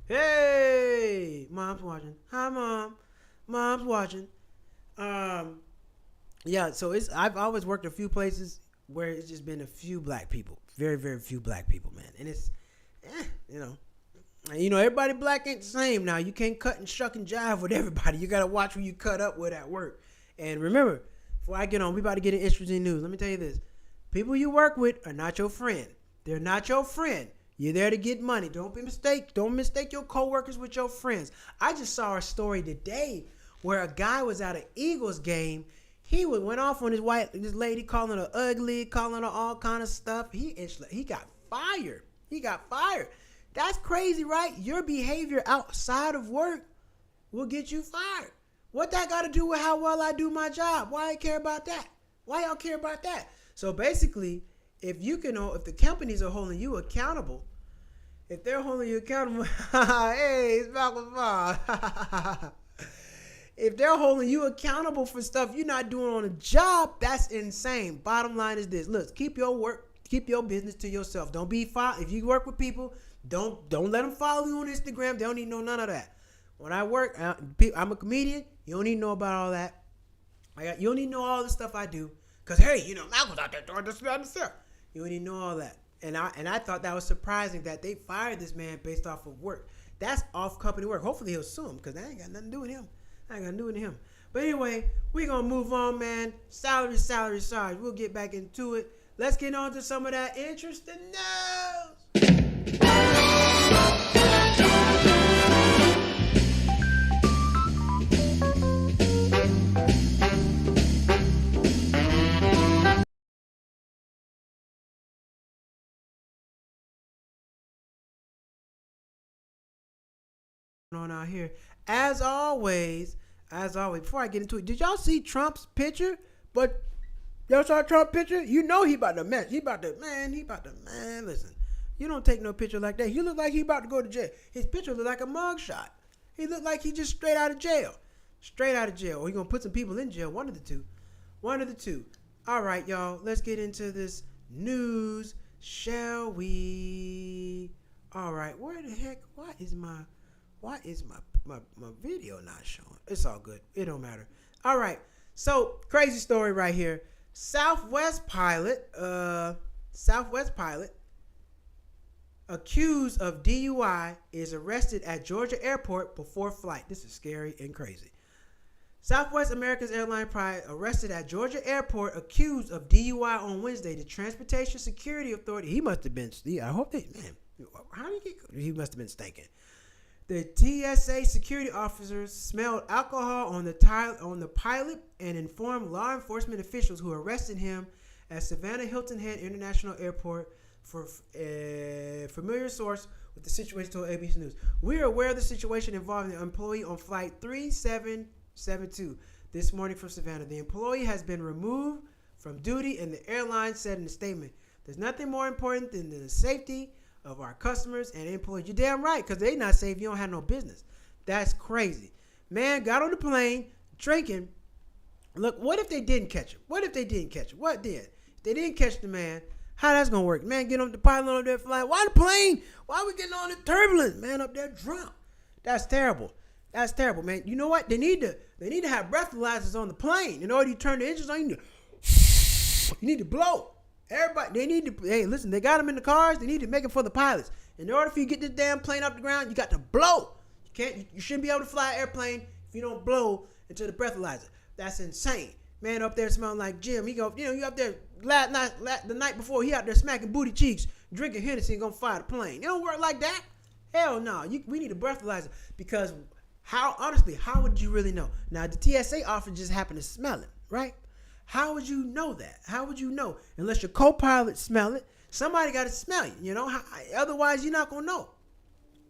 hey, mom's watching. Hi, mom. Mom's watching. Yeah, so I've always worked a few places where it's just been a few black people, very very few black people, man, and it's, you know, everybody black ain't the same now. You can't cut and shuck and jive with everybody. You gotta watch who you cut up with at work. And remember, before I get on, we about to get in interesting news. Let me tell you this: people you work with are not your friend. They're not your friend. You're there to get money. Don't mistake your coworkers with your friends. I just saw a story today where a guy was at an Eagles game. He went off on this lady, calling her ugly, calling her all kind of stuff. He got fired. He got fired. That's crazy, right? Your behavior outside of work will get you fired. What that got to do with how well I do my job? Why I care about that? Why y'all care about that? So basically, if the companies are holding you accountable, if they're holding you accountable, hey, it's Malcolm Ball. If they're holding you accountable for stuff you're not doing on a job, that's insane. Bottom line is this: look, keep your business to yourself. Don't be if you work with people, don't let them follow you on Instagram. They don't need to know none of that. When I work, I'm a comedian. You don't need to know about all that. You don't need to know all the stuff I do. Cause hey, Malcolm's out there doing this, that, and stuff. You don't need to know all that. And I thought that was surprising that they fired this man based off of work. That's off company work. Hopefully he'll sue him, because that ain't got nothing to do with him. But anyway, we're going to move on, man. Salary. We'll get back into it. Let's get on to some of that interesting news. On out here. As always, before I get into it, did y'all see Trump's picture? But y'all saw Trump's picture? You know he about to mess. Man, listen. You don't take no picture like that. He look like he about to go to jail. His picture look like a mugshot. He look like he just straight out of jail. Or he gonna put some people in jail. One of the two. All right, y'all. Let's get into this news, shall we? All right. Where the heck? Why is my video not showing? It's all good. It don't matter. All right. So, crazy story right here. Southwest pilot accused of DUI is arrested at Georgia airport before flight. This is scary and crazy. Southwest America's airline pilot arrested at Georgia airport accused of DUI on Wednesday. The Transportation Security Authority. He must have been. I hope they. Man, how did he get? He must have been stinking. The TSA security officers smelled alcohol on the pilot and informed law enforcement officials who arrested him at Savannah Hilton Head International Airport. For a familiar source with the situation told ABC News, "We are aware of the situation involving the employee on flight 3772 this morning from Savannah. The employee has been removed from duty, and the airline said in a statement, there's nothing more important than the safety of our customers and employees." You're damn right, because they not safe. You don't have no business. That's crazy. Man got on the plane drinking. Look, what if they didn't catch him? What did? If they didn't catch the man, how that's going to work? Man, get on the pilot up there flying. Why the plane? Why we getting on the turbulence? Man, up there drunk. That's terrible. Man. You know what? They need to have breathalyzers on the plane. In order to turn the engines on, you need to blow. Everybody, hey, listen, they got them in the cars. They need to make it for the pilots. In order for you to get this damn plane off the ground, you got to blow. You shouldn't be able to fly an airplane if you don't blow into the breathalyzer. That's insane. Man up there smelling like Jim. He go, you up there the night before, he out there smacking booty cheeks, drinking Hennessy and gonna fly the plane. It don't work like that. Hell no. We need a breathalyzer, because how would you really know? Now, the TSA officer just happened to smell it, right? How would you know that? How would you know? Unless your co-pilot smell it, somebody got to smell you, otherwise you're not going to know.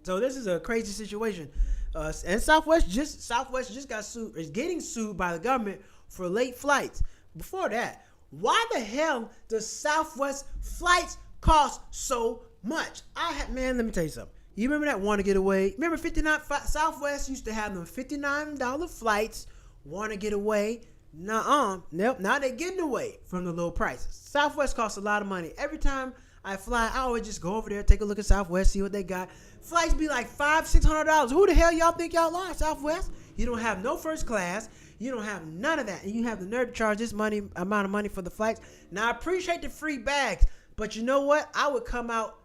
So this is a crazy situation. And Southwest just got sued, is getting sued by the government for late flights. Before that, why the hell does Southwest flights cost so much? Man, let me tell you something. You remember that Want to Get Away? Remember 59? Southwest used to have them $59 flights, Want to Get Away. Nope. Now they're getting away from the low prices. Southwest costs a lot of money. Every time I fly, I always just go over there, take a look at Southwest, see what they got. Flights be like $500-$600. Who the hell y'all think y'all are, Southwest? You don't have no first class. You don't have none of that, and you have the nerve to charge this amount of money for the flights. Now I appreciate the free bags, but you know what? I would come out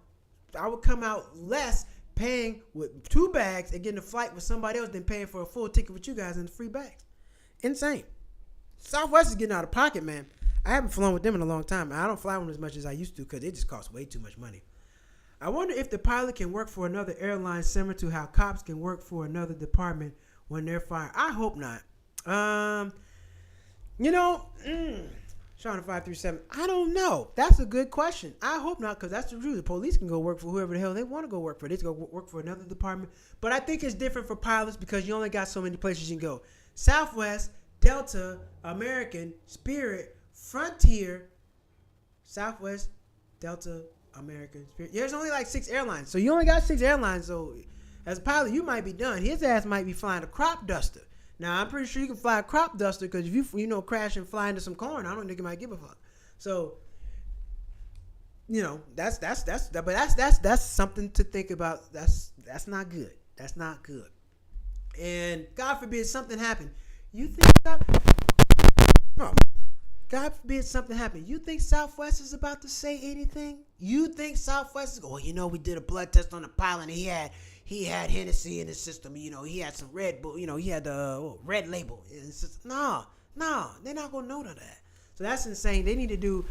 less paying with 2 bags and getting a flight with somebody else than paying for a full ticket with you guys and the free bags. Insane. Southwest is getting out of pocket, man. I haven't flown with them in a long time. I don't fly with them as much as I used to because it just costs way too much money. I wonder if the pilot can work for another airline similar to how cops can work for another department when they're fired. I hope not. Sean 537. I don't know. That's a good question. I hope not, because that's the truth. The police can go work for whoever the hell they want to go work for. They can go work for another department. But I think it's different for pilots because you only got so many places you can go. Southwest, Delta, American, Spirit, Frontier, Southwest, Delta, American, Spirit. There's only like 6 airlines. So you only got 6 airlines. So as a pilot, you might be done. His ass might be flying a crop duster. Now, I'm pretty sure you can fly a crop duster because if you crash and fly into some corn, I don't think you might give a fuck. So, that's something to think about. That's not good. That's not good. And God forbid something happened. You think God forbid something happened. You think Southwest is about to say anything? You think Southwest is we did a blood test on the pilot and he had Hennessy in his system. He had some Red Bull. He had the red label. No, they're not gonna know that. So that's insane. They need to do.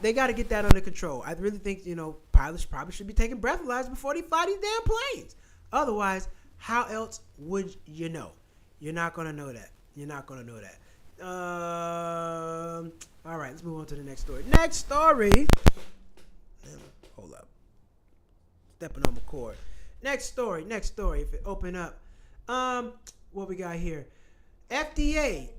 They got to get that under control. I really think pilots probably should be taking breathalyzers before they fly these damn planes. Otherwise, how else would you know? You're not gonna know that. You're not gonna know that. All right, let's move on to the next story. Next story. Hold up. Stepping on the cord. Next story. If it open up. What we got here? FDA.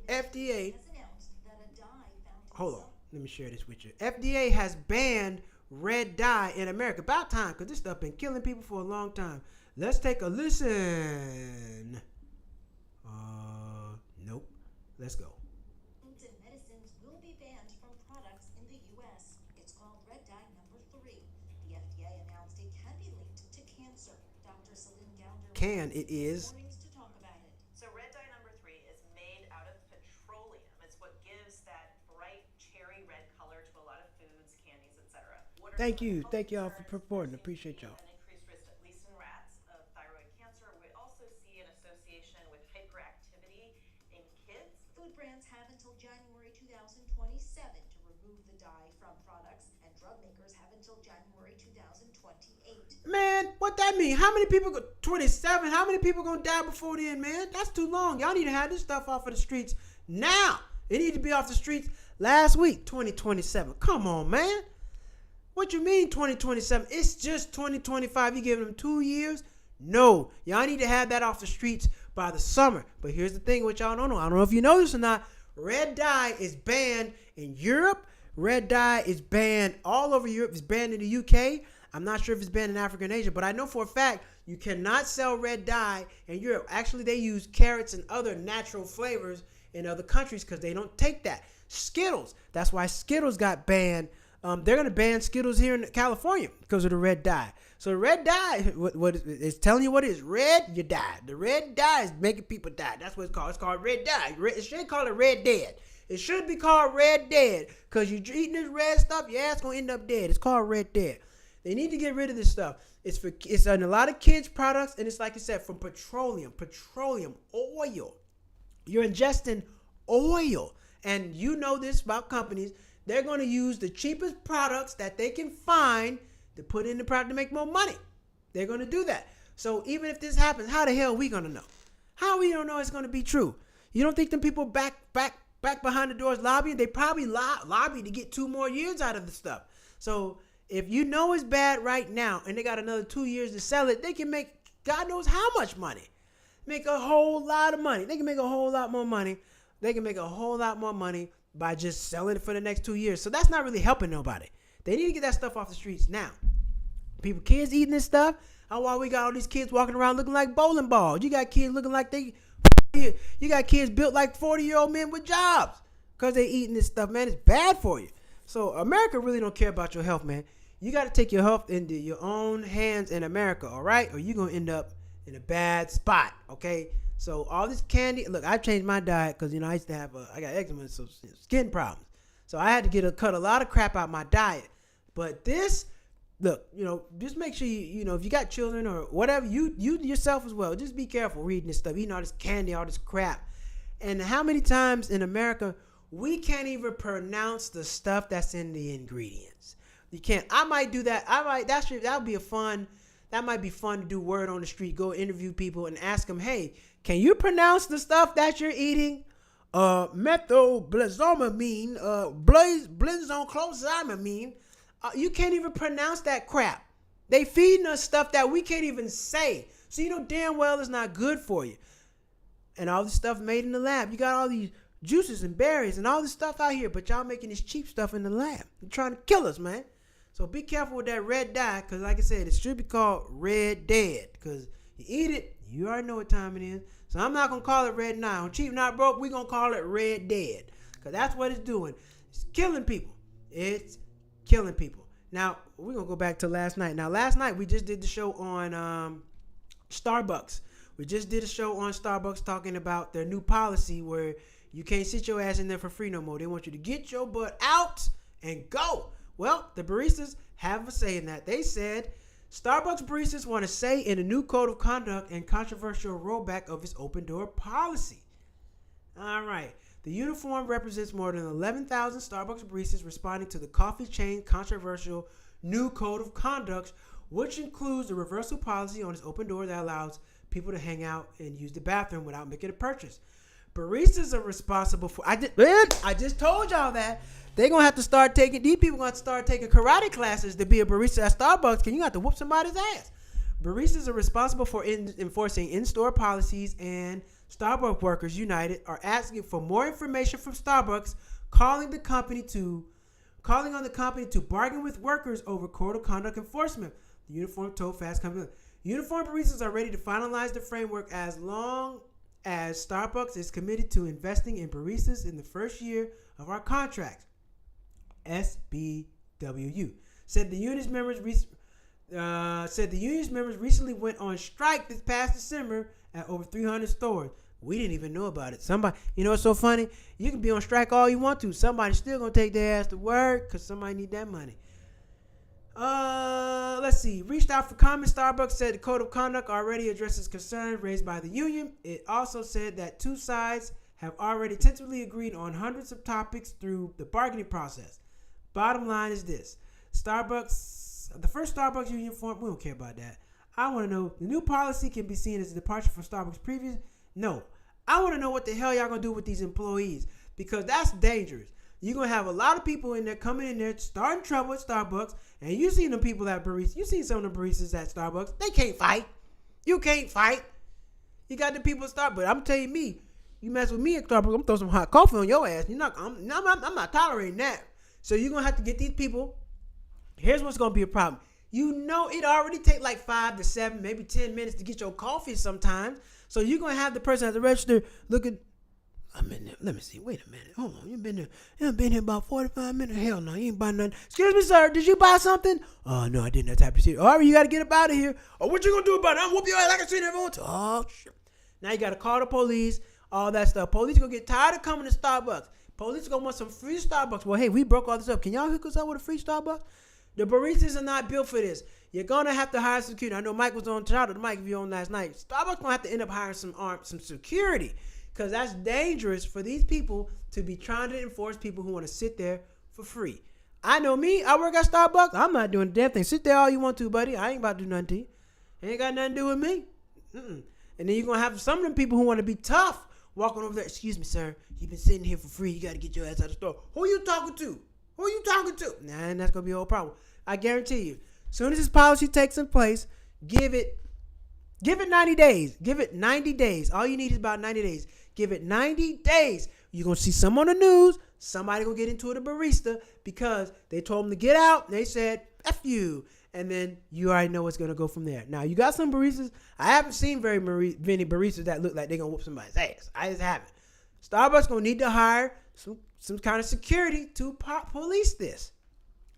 Hold on. Let me share this with you. FDA has banned red dye in America. About time, because this stuff been killing people for a long time. Let's take a listen. Nope. Let's go. Medicines will be banned from products in the U.S. It's called red dye number 3. The FDA announced it can be linked to cancer. Dr. Celine Gounder warnings to talk about it. So red dye number 3 is made out of petroleum. It's what gives that bright cherry red color to a lot of foods, candies, etc. Thank you all for reporting. Appreciate y'all. An increased risk, at least in rats, of thyroid cancer. We also see an association with hyperactivity in kids. Food brands have until January 2027 to remove the dye from products, and drug makers have until January 2028. Man, what that mean? How many people 27? How many people gonna die before then, man? That's too long. Y'all need to have this stuff off of the streets now. It need to be off the streets last week, 2027. Come on, man. What you mean 2027? It's just 2025. You giving them 2 years? No. Y'all need to have that off the streets by the summer. But here's the thing, which y'all don't know. I don't know if you know this or not. Red dye is banned in Europe. Red dye is banned all over Europe. It's banned in the UK. I'm not sure if it's banned in Africa and Asia, but I know for a fact you cannot sell red dye in Europe. Actually, they use carrots and other natural flavors in other countries because they don't take that. Skittles. That's why Skittles got banned. They're going to ban Skittles here in California because of the red dye. So the red dye, what it's telling you what it is. Red, you die. The red dye is making people die. That's what it's called. It's called red dye. It should call it red dead. It should be called red dead because you're eating this red stuff, your ass going to end up dead. It's called red dead. They need to get rid of this stuff. It's in a lot of kids' products, and it's like I said, from petroleum oil. You're ingesting oil. And you know this about companies. They're going to use the cheapest products that they can find to put in the product to make more money. They're going to do that. So even if this happens, how the hell are we going to know? How we don't know it's going to be true? You don't think them people back behind the doors lobbying? They probably lobby to get 2 more years out of the stuff. So if you know it's bad right now and they got another 2 years to sell it, they can make God knows how much money. Make a whole lot of money. They can make a whole lot more money. They can make a whole lot more money by just selling it for the next 2 years. So that's not really helping nobody. They need to get that stuff off the streets now. Kids eating this stuff. How why we got all these kids walking around looking like bowling balls? You got kids looking like you got kids built like 40-year-old men with jobs because they eating this stuff, man. It's bad for you. So America really don't care about your health, man. You got to take your health into your own hands in America, all right? Or you're going to end up in a bad spot, okay? So all this candy. Look, I changed my diet because I used to have I got eczema, so skin problems. So I had to cut a lot of crap out my diet. But this, look, just make sure if you got children or whatever, you yourself as well, just be careful reading this stuff, eating all this candy, all this crap. And how many times in America we can't even pronounce the stuff that's in the ingredients? You can't. I might do that. That might be fun to do word on the street, go interview people and ask them, hey, can you pronounce the stuff that you're eating? Methylblazomamine, benzocloxamine. You can't even pronounce that crap. They feeding us stuff that we can't even say. So you know damn well it's not good for you. And all this stuff made in the lab. You got all these juices and berries and all this stuff out here, but y'all making this cheap stuff in the lab. You're trying to kill us, man. So be careful with that red dye, because like I said, it should be called Red Dead, because you eat it, you already know what time it is. So I'm not going to call it Red Dye. On Cheap Not Broke, we're going to call it Red Dead, because that's what it's doing. It's killing people. It's killing people. Now, we're going to go back to last night. Now, last night, we just did the show on Starbucks. We just did a show on Starbucks talking about their new policy where you can't sit your ass in there for free no more. They want you to get your butt out and go. Well, the baristas have a say in that. They said Starbucks baristas want a say in a new code of conduct and controversial rollback of its open door policy. All right. The uniform represents more than 11,000 Starbucks baristas responding to the coffee chain's controversial new code of conduct, which includes a reversal policy on its open door that allows people to hang out and use the bathroom without making a purchase. Baristas are responsible for... I just told y'all that. They're going to have to start taking... These people going to start taking karate classes to be a barista at Starbucks, because you have to whoop somebody's ass. Baristas are responsible for enforcing in-store policies, and Starbucks Workers United are asking for more information from Starbucks, calling on the company to bargain with workers over code of conduct enforcement. The uniform told Fast Company. Uniform baristas are ready to finalize the framework as long as Starbucks is committed to investing in baristas in the first year of our contract. SBWU said the union's members recently went on strike this past December at over 300 stores. We didn't even know about it. Somebody, what's so funny? You can be on strike all you want to. Somebody's still gonna take their ass to work because somebody need that money. Let's see. Reached out for comment. Starbucks said the code of conduct already addresses concerns raised by the union. It also said that two sides have already tentatively agreed on hundreds of topics through the bargaining process. Bottom line is this. The first Starbucks union form, we don't care about that. I want to know, the new policy can be seen as a departure from Starbucks' previous. No. I want to know what the hell y'all going to do with these employees, because that's dangerous. You're going to have a lot of people in there coming in there starting trouble at Starbucks, and you seen them people at baristas. You seen some of the baristas at Starbucks. They can't fight. You can't fight. You got the people at Starbucks. But I'm telling you, you mess with me at Starbucks, I'm going to throw some hot coffee on your ass. I'm not tolerating that. So you're going to have to get these people. Here's what's going to be a problem. It already take like 5 to 7, maybe 10 minutes to get your coffee sometimes. So you're going to have the person at the register looking. I'm in there. Let me see. Wait a minute. Hold on. You've been there. You been here about 45 minutes. Hell no. You ain't buy nothing. Excuse me, sir. Did you buy something? Oh, no, I didn't. That type of shit. All right, you got to get up out of here. Oh, what you going to do about it? I'm whoop your ass like I seen everyone. Oh, shit. Now you got to call the police. All that stuff. Police going to get tired of coming to Starbucks. Police going to want some free Starbucks. Well, hey, we broke all this up. Can y'all hook us up with a free Starbucks? The baristas are not built for this. You're going to have to hire security. I know Mike was on. Shout out to Mike if you're on last night. Starbucks going to have to end up hiring some security, because that's dangerous for these people to be trying to enforce people who want to sit there for free. I know me. I work at Starbucks. I'm not doing a damn thing. Sit there all you want to, buddy. I ain't about to do nothing to you. Ain't got nothing to do with me. And then you're going to have some of them people who want to be tough walking over there. Excuse me, sir. You've been sitting here for free. You got to get your ass out of the store. Who you talking to? Who you talking to? Nah, and that's going to be a whole problem. I guarantee you. As soon as this policy takes in place, give it 90 days. Give it 90 days. All you need is about 90 days. Give it 90 days. You're going to see some on the news. Somebody going to get into it, a barista, because they told them to get out. And they said, F you. And then you already know what's going to go from there. Now, you got some baristas. I haven't seen very many baristas that look like they're going to whoop somebody's ass. I just haven't. Starbucks going to need to hire some kind of security to police this.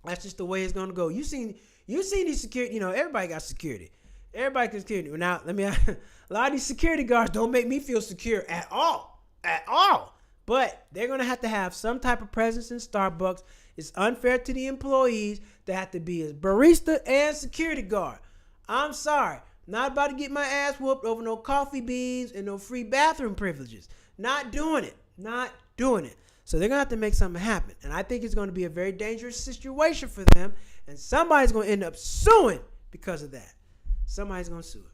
That's just the way it's going to go. You seen these security, everybody got security. Everybody can security. Now, let me. A lot of these security guards don't make me feel secure at all. At all. But they're going to have some type of presence in Starbucks. It's unfair to the employees to have to be a barista and security guard. I'm sorry. Not about to get my ass whooped over no coffee beans and no free bathroom privileges. Not doing it. Not doing it. So they're going to have to make something happen. And I think it's going to be a very dangerous situation for them. And somebody's going to end up suing because of that. Somebody's going to sue it.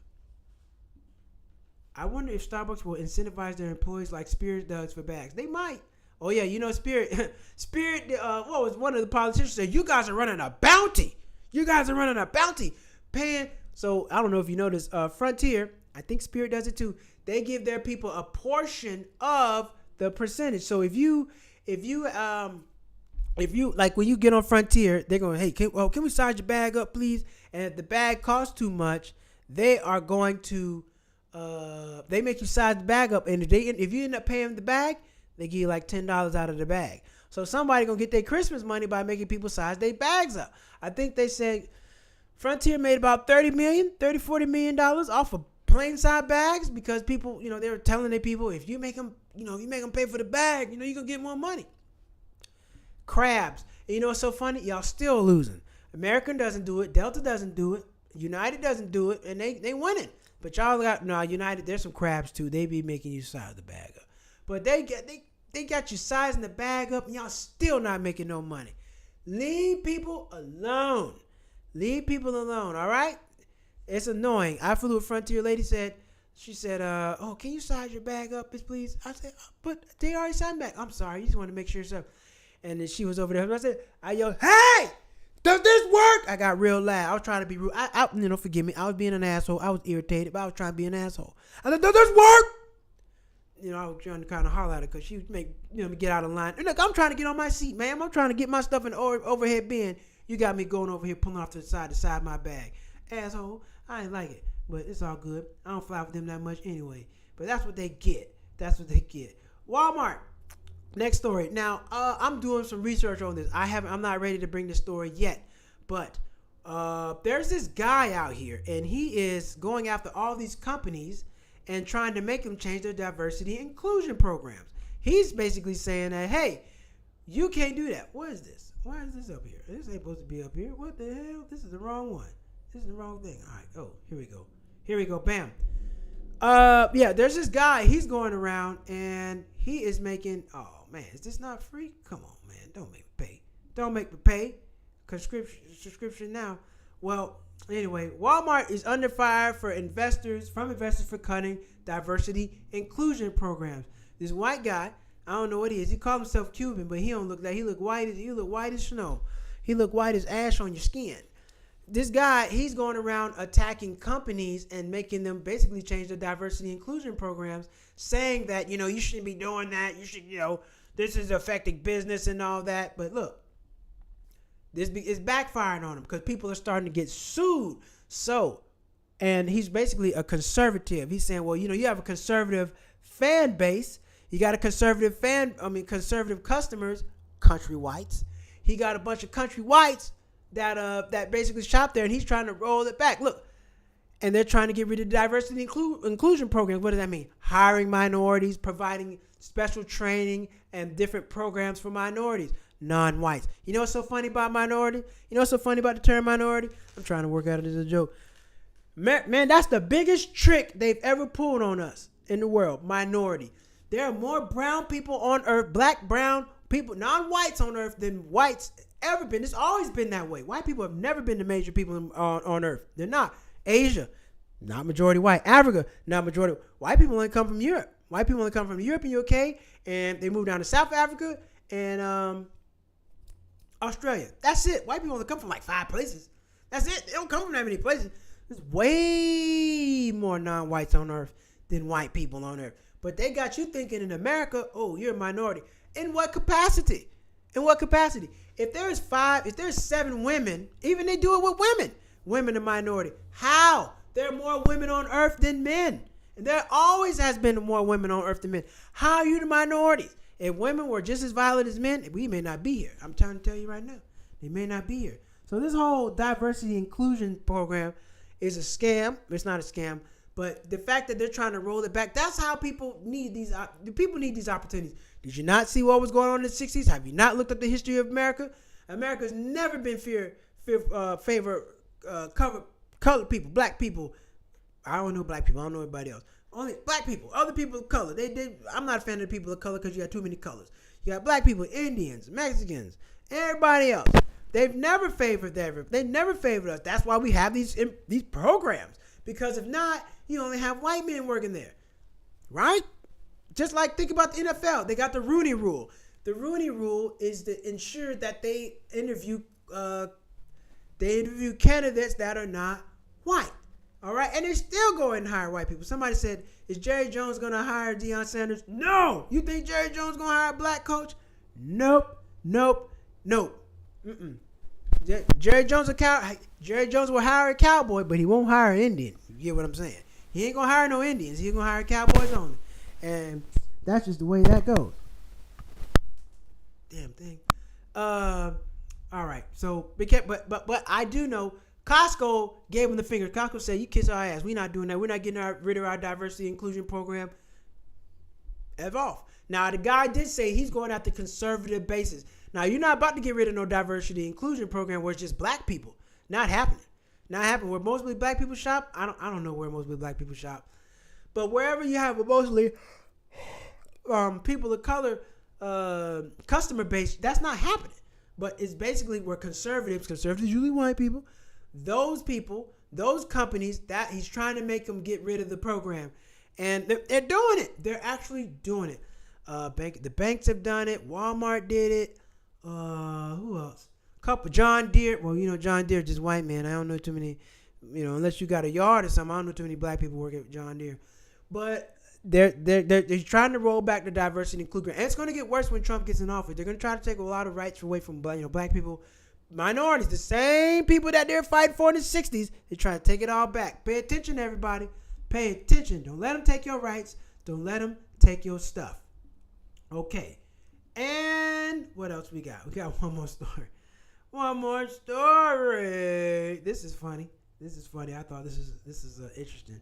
I wonder if Starbucks will incentivize their employees like Spirit does for bags. They might. Oh, yeah, Spirit, what was one of the politicians said, you guys are running a bounty. You guys are running a bounty. Paying. So, I don't know if you know this. Frontier, I think Spirit does it too. They give their people a portion of the percentage. So, if you like when you get on Frontier, they're going, hey, can we size your bag up, please? And if the bag costs too much, they are going to they make you size the bag up, and if you end up paying the bag, they give you like $10 out of the bag. So somebody gonna get their Christmas money by making people size their bags up. I think they said Frontier made about $40 million off of plain side bags because people, they were telling their people if you make them, you make them pay for the bag, you're gonna get more money. Crabs. And what's so funny? Y'all still losing. American doesn't do it. Delta doesn't do it. United doesn't do it, and they winning. But y'all got United. There's some crabs too. They be making you size the bag up, but they got you sizing the bag up, and y'all still not making no money. Leave people alone. Leave people alone. All right. It's annoying. I flew with Frontier. Lady said, oh, can you size your bag up, please? I said, but they already signed back. I'm sorry. You just want to make sure so. And then she was over there. I said, I yelled, hey! Does this work? I got real loud. I was trying to be rude. Forgive me. I was being an asshole. I was irritated, but I was trying to be an asshole. I said, does this work? I was trying to kind of holler at her because she would make me get out of line. And look, I'm trying to get on my seat, ma'am. I'm trying to get my stuff in the overhead bin. You got me going over here, pulling off to the side of my bag. Asshole. I ain't like it, but it's all good. I don't fly with them that much anyway. But that's what they get. That's what they get. Walmart. Next story. Now, I'm doing some research on this. I'm not ready to bring this story yet, but there's this guy out here, and he is going after all these companies and trying to make them change their diversity inclusion programs. He's basically saying that, hey, you can't do that. What is this? Why is this up here? This ain't supposed to be up here. What the hell? This is the wrong one. This is the wrong thing. All right. Oh, here we go. Here we go. Bam. Yeah, there's this guy. He's going around, and he is making, oh, man, is this not free? Come on, man. Don't make me pay. Don't make me pay. Subscription now. Well, anyway, Walmart is under fire from investors for cutting diversity inclusion programs. This white guy, I don't know what he is. He called himself Cuban, but he don't look like. He look white as snow. He look white as ash on your skin. This guy, he's going around attacking companies and making them basically change their diversity inclusion programs, saying that, you shouldn't be doing that. You should, this is affecting business and all that. But look, this is backfiring on him because people are starting to get sued. So, and he's basically a conservative. He's saying, well, you have a conservative fan base. You got a conservative customers, country whites. He got a bunch of country whites that basically shop there, and he's trying to roll it back. Look, and they're trying to get rid of the diversity inclusion programs. What does that mean? Hiring minorities, providing special training and different programs for minorities, non-whites. You know what's so funny about minority? You know what's so funny about the term minority? I'm trying to work out it as a joke. Man, that's the biggest trick they've ever pulled on us in the world, minority. There are more brown people on earth, black, brown people, non-whites on earth than whites ever been. It's always been that way. White people have never been the major people on earth. They're not. Asia, not majority white. Africa, not majority. White people only come from Europe. White people only come from Europe and UK, and they move down to South Africa and Australia. That's it. White people only come from like 5 places. That's it. They don't come from that many places. There's way more non-whites on earth than white people on earth. But they got you thinking in America, oh, you're a minority. In what capacity? In what capacity? If there's 7 women, even they do it with women. Women are minority. How? There are more women on earth than men. And there always has been more women on earth than men. How are you the minorities? If women were just as violent as men, we may not be here. I'm trying to tell you right now. They may not be here. So this whole diversity inclusion program is a scam. It's not a scam, but the fact that they're trying to roll it back, that's how people need these. People need these opportunities. Did you not see what was going on in the 60s? Have you not looked up the history of America? America's never been favor colored people, black people. I don't know black people. I don't know anybody else. Only black people, other people of color. I'm not a fan of the people of color because you got too many colors. You got black people, Indians, Mexicans, everybody else. They've never favored that. They never favored us. That's why we have these programs. Because if not, you only have white men working there, right? Just like think about the NFL. They got the Rooney Rule. The Rooney Rule is to ensure that they interview candidates that are not white. All right, and they're still going to hire white people. Somebody said, "Is Jerry Jones going to hire Deion Sanders?" No. You think Jerry Jones going to hire a black coach? Nope. Jerry Jones will hire a cowboy, but he won't hire an Indian. You get what I'm saying? He ain't gonna hire no Indians. He's gonna hire cowboys only, and that's just the way that goes. Damn thing. All right. So, but I do know Costco gave him the finger. Costco said, "You kiss our ass. We're not doing that. We're not getting rid of our diversity inclusion program." F off. Now the guy did say he's going after conservative bases. Now you're not about to get rid of no diversity inclusion program where it's just black people. Not happening. Not happening. Where mostly black people shop, I don't know where mostly black people shop, but wherever you have a mostly people of color customer base, that's not happening. But it's basically where conservatives usually white people, those companies that he's trying to make them get rid of the program, and they're doing it. They're actually doing it. The banks have done it. Walmart did it. Who else? John Deere. Well, John Deere just white man. I don't know too many, unless you got a yard or something. I don't know too many black people working at John Deere. But they're trying to roll back the diversity and inclusion. And it's going to get worse when Trump gets in office. They're going to try to take a lot of rights away from black people, minorities, the same people that they're fighting for in the 60s. They're trying to take it all back. Pay attention, everybody. Pay attention. Don't let them take your rights. Don't let them take your stuff. Okay. And what else we got? We got one more story. This is funny. I thought this is interesting.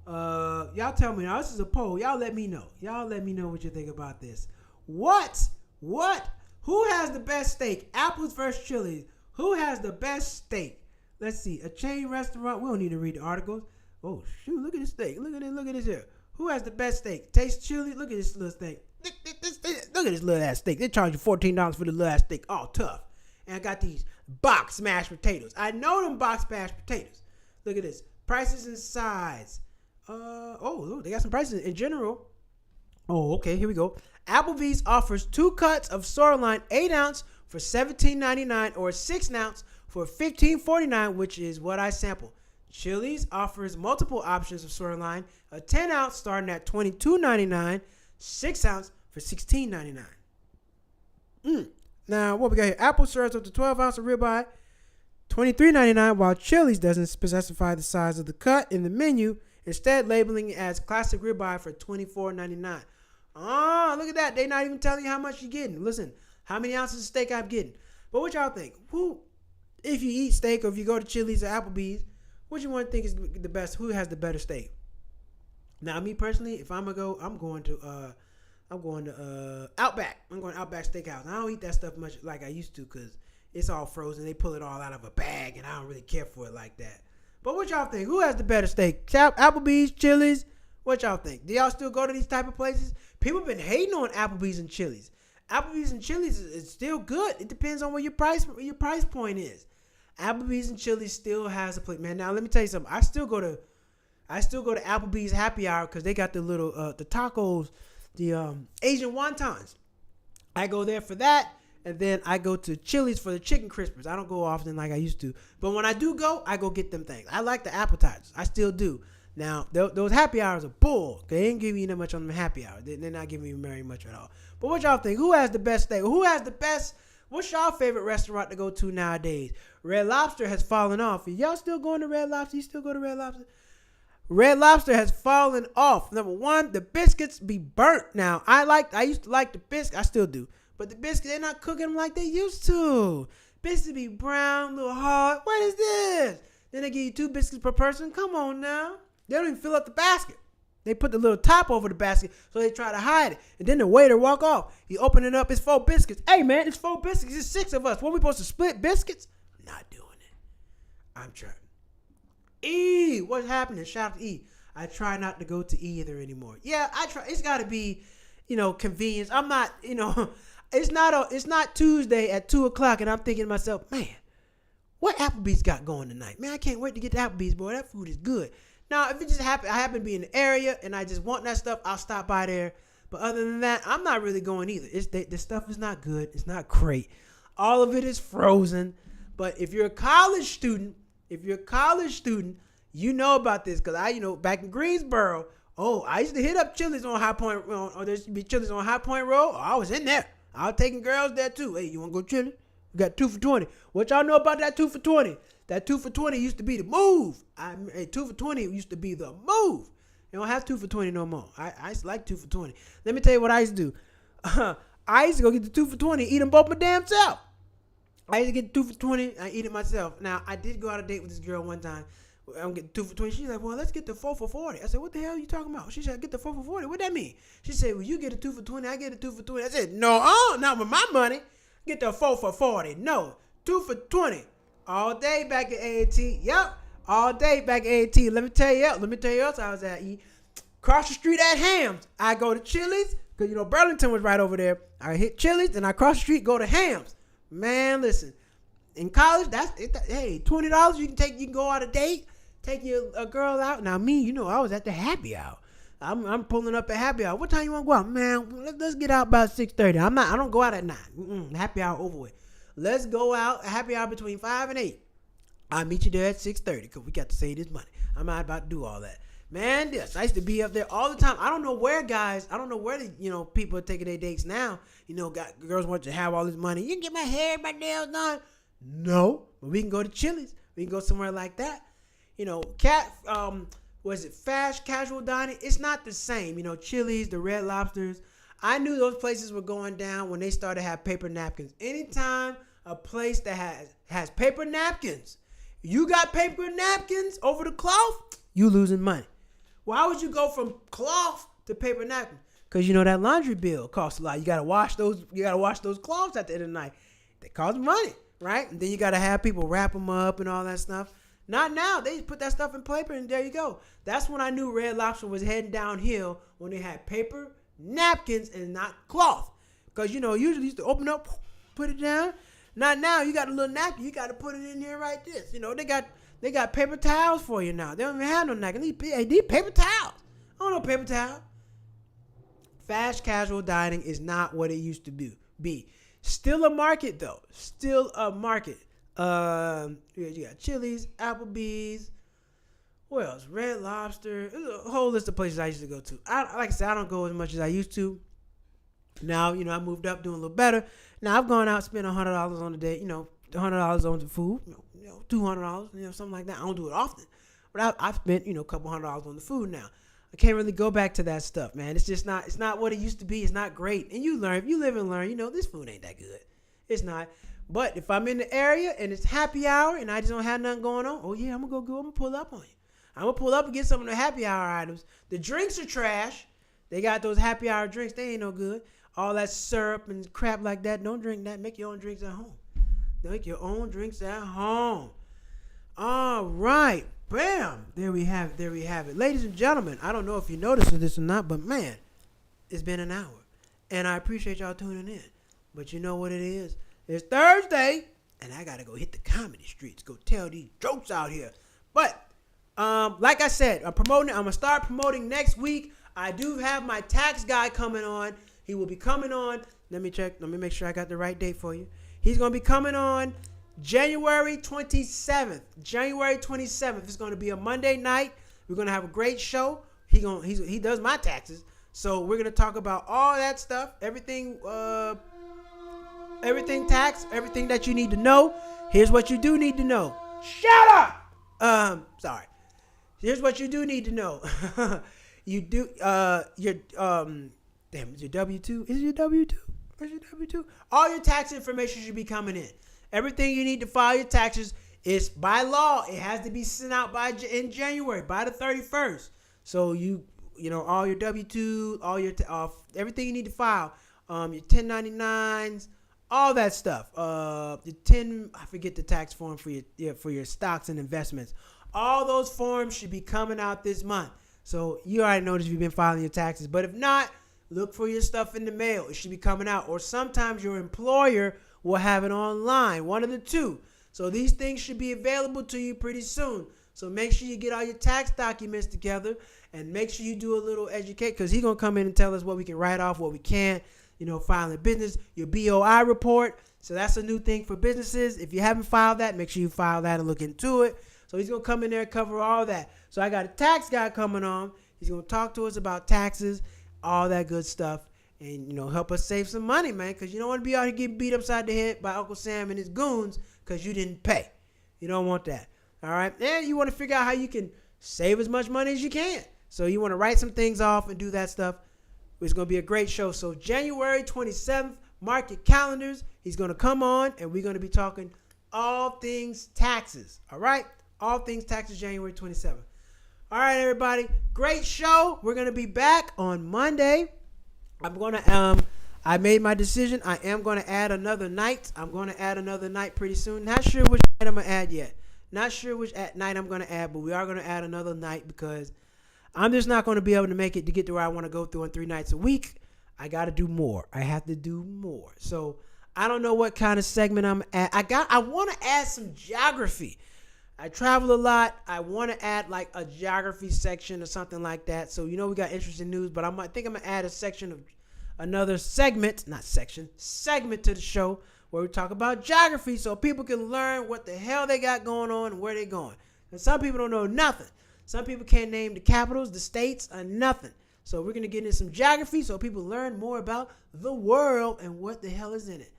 Y'all tell me now. This is a poll. Y'all let me know. What you think about this. What? Who has the best steak? Apple's versus Chili's. Who has the best steak? Let's see. A chain restaurant. We don't need to read the articles. Oh shoot! Look at this steak. Look at this here. Who has the best steak? Taste Chili. Look at this little steak. Look at this little ass steak. They charge you $14 for the little ass steak. All tough. And I got these box mashed potatoes. I know them box mashed potatoes. Look at this. Prices and size. They got some prices in general. Oh, okay. Here we go. Applebee's offers 2 cuts of sirloin 8 ounce for $17.99 or 6 ounce for $15.49, which is what I sample. Chili's offers multiple options of sirloin, a 10 ounce starting at $22.99, 6 ounce for $16.99. Now, what we got here? Apple serves up to 12 ounce of ribeye, $23.99, while Chili's doesn't specify the size of the cut in the menu, instead labeling it as classic ribeye for $24.99. Oh, look at that. They're not even telling you how much you're getting. Listen, how many ounces of steak I'm getting. But what y'all think? If you eat steak or if you go to Chili's or Applebee's, what you want to think is the best? Who has the better steak? Now, me personally, if I'm gonna go, I'm going to Outback. I'm going to Outback Steakhouse. I don't eat that stuff much like I used to because it's all frozen. They pull it all out of a bag, and I don't really care for it like that. But what y'all think? Who has the better steak? Applebee's, Chili's? What y'all think? Do y'all still go to these type of places? People been hating on Applebee's and Chili's. Applebee's and Chili's is still good. It depends on where your price point is. Applebee's and Chili's still has a place. Man, now let me tell you something. I still go to Applebee's happy hour because they got the little the tacos, the Asian wontons. I go there for that, and then I go to Chili's for the chicken crispers. I don't go often like I used to, but when I do go, I go get them things. I like the appetizers. I still do. Now, those happy hours are bull. They ain't giving you that much on the happy hour. They're not giving you very much at all. But what y'all think? Who has the best steak? Who has the best? What's y'all favorite restaurant to go to nowadays? Red Lobster has fallen off. Y'all still going to Red Lobster? You still go to Red Lobster? Red Lobster has fallen off. Number one, the biscuits be burnt now. I used to like the biscuits. I still do. But the biscuits, they're not cooking them like they used to. Biscuits be brown, a little hard. What is this? Then they give you 2 biscuits per person. Come on now. They don't even fill up the basket. They put the little top over the basket so they try to hide it. And then the waiter walk off. He open it up. It's 4 biscuits. Hey, man, it's 4 biscuits. It's 6 of us. What, we supposed to split biscuits? Not doing it. I'm trying. E, what's happening? Shout out to E. I try not to go to E either anymore. Yeah, I try. It's got to be, convenience. I'm not, it's not Tuesday at 2 o'clock and I'm thinking to myself, man, what Applebee's got going tonight? Man, I can't wait to get to Applebee's, boy. That food is good. Now, if it just happen, I happen to be in the area and I just want that stuff, I'll stop by there. But other than that, I'm not really going either. The stuff is not good. It's not great. All of it is frozen. But if you're a college student, you know about this because back in Greensboro, I used to hit up Chili's on High Point. There used to be Chili's on High Point Road. Oh, I was in there. I was taking girls there too. Hey, you want to go Chili's? We got 2 for $20. What y'all know about that 2 for $20? That 2 for $20 used to be the move. 2 for $20 used to be the move. They don't have 2 for $20 no more. I used to like 2 for $20. Let me tell you what I used to do. I used to go get the 2 for $20, eat them both my damn self. I used to get 2 for $20, I eat it myself. Now, I did go on a date with this girl one time. I'm getting 2 for $20. She's like, well, let's get the 4 for $40. I said, what the hell are you talking about? She said, get the 4 for $40. What that mean? She said, well, you get a 2 for $20, I get a 2 for $20. I said, no, not with my money. Get the 4 for $40. No, 2 for $20. All day back at A&T. Yep, all day back at A&T. Let me tell you else I was at. Cross the street at Hams. I go to Chili's, because, Burlington was right over there. I hit Chili's, and I cross the street, go to Hams. Man, listen. In college, hey, $20 you can go out a date, take a girl out. Now, me, I was at the happy hour. I'm pulling up at happy hour. What time you want to go out? Man, let's get out about 6:30. I don't go out at 9. Happy hour over with. Let's go out, happy hour between 5 and 8. I'll meet you there at 6:30 because we got to save this money. I'm not about to do all that. Man, yes, I used to be up there all the time. I don't know where the, people are taking their dates now. Girls want to have all this money. You can get my hair, my nails done. No, but we can go to Chili's. We can go somewhere like that. Fast casual dining? It's not the same. Chili's, the Red Lobsters. I knew those places were going down when they started to have paper napkins. Anytime a place that has paper napkins, you got paper napkins over the cloth, you losing money. Why would you go from cloth to paper napkins? Because that laundry bill costs a lot. You gotta wash those cloths at the end of the night. They cost money, right? And then you gotta have people wrap them up and all that stuff. Not now. They put that stuff in paper and there you go. That's when I knew Red Lobster was heading downhill, when they had paper napkins and not cloth. Because usually used to open up, put it down. Not now. You got a little napkin, you got to put it in here right this. They got paper towels for you now. They don't even have no napkin. They need paper towels. I don't know paper towel. Fast casual dining is not what it used to be. Still a market though. Still a market. You got Chili's, Applebee's. What else? Red Lobster. There's a whole list of places I used to go to. Like I said, I don't go as much as I used to. Now, I moved up, doing a little better. Now, I've gone out and spent $100 on a day, $100 on the food, $200, something like that. I don't do it often. But I've spent, a couple $100 on the food now. I can't really go back to that stuff, man. It's just not, it's not what it used to be. It's not great. And you learn, if you live and learn, this food ain't that good. It's not. But if I'm in the area and it's happy hour and I just don't have nothing going on, oh yeah, I'm going to pull up on you. I'm going to pull up and get some of the happy hour items. The drinks are trash. They got those happy hour drinks. They ain't no good. All that syrup and crap like that. Don't drink that. Make your own drinks at home. Make your own drinks at home. All right. Bam. There we have it. Ladies and gentlemen, I don't know if you noticed this or not, but man, it's been an hour. And I appreciate y'all tuning in. But you know what it is? It's Thursday, and I got to go hit the comedy streets. Go tell these jokes out here. But like I said, I'm going to start promoting next week. I do have my tax guy coming on. He will be coming on. Let me check. Let me make sure I got the right date for you. He's going to be coming on January 27th. January 27th. It's going to be a Monday night. We're going to have a great show. He does my taxes. So we're going to talk about all that stuff. Everything tax, everything that you need to know. Here's what you do need to know. Shut up! Sorry. Here's what you do need to know. You do, your W-2? Is it your W-2? All your tax information should be coming in. Everything you need to file your taxes It's by law. It has to be sent out in January, by the 31st. So you know, all your W-2, all your everything you need to file, your 1099s, all that stuff. I forget the tax form for your stocks and investments. All those forms should be coming out this month. So you already noticed if you've been filing your taxes. But if not, look for your stuff in the mail. It should be coming out. Or sometimes your employer will have it online. One of the two. So these things should be available to you pretty soon. So make sure you get all your tax documents together and make sure you do a little educate, because he's going to come in and tell us what we can write off, what we can't, you know, filing business, your BOI report. So that's a new thing for businesses. If you haven't filed that, make sure you file that and look into it. So he's going to come in there and cover all that. So I got a tax guy coming on. He's going to talk to us about taxes, all that good stuff, and, you know, help us save some money, man, because you don't want to be out here getting beat upside the head by Uncle Sam and his goons because you didn't pay. You don't want that. All right. And you want to figure out how you can save as much money as you can. So you want to write some things off and do that stuff. It's going to be a great show. So January 27th, mark your calendars. He's going to come on and we're going to be talking all things taxes. All right. All things taxes, January 27th. All right, everybody. Great show. We're going to be back on Monday. I made my decision. I am going to add another night. I'm going to add another night pretty soon. Not sure which night I'm going to add yet. Not sure which night I'm going to add, but we are going to add another night because I'm just not going to be able to make it to get to where I want to go through on 3 nights a week. I got to do more. I have to do more. So I don't know what kind of segment I'm at. I want to add some geography. I travel a lot. I want to add like a geography section or something like that. So, you know, we got interesting news, but I think I'm going to add a section of another segment to the show where we talk about geography so people can learn what the hell they got going on and where they're going. And some people don't know nothing. Some people can't name the capitals, the states, or nothing. So we're going to get into some geography so people learn more about the world and what the hell is in it.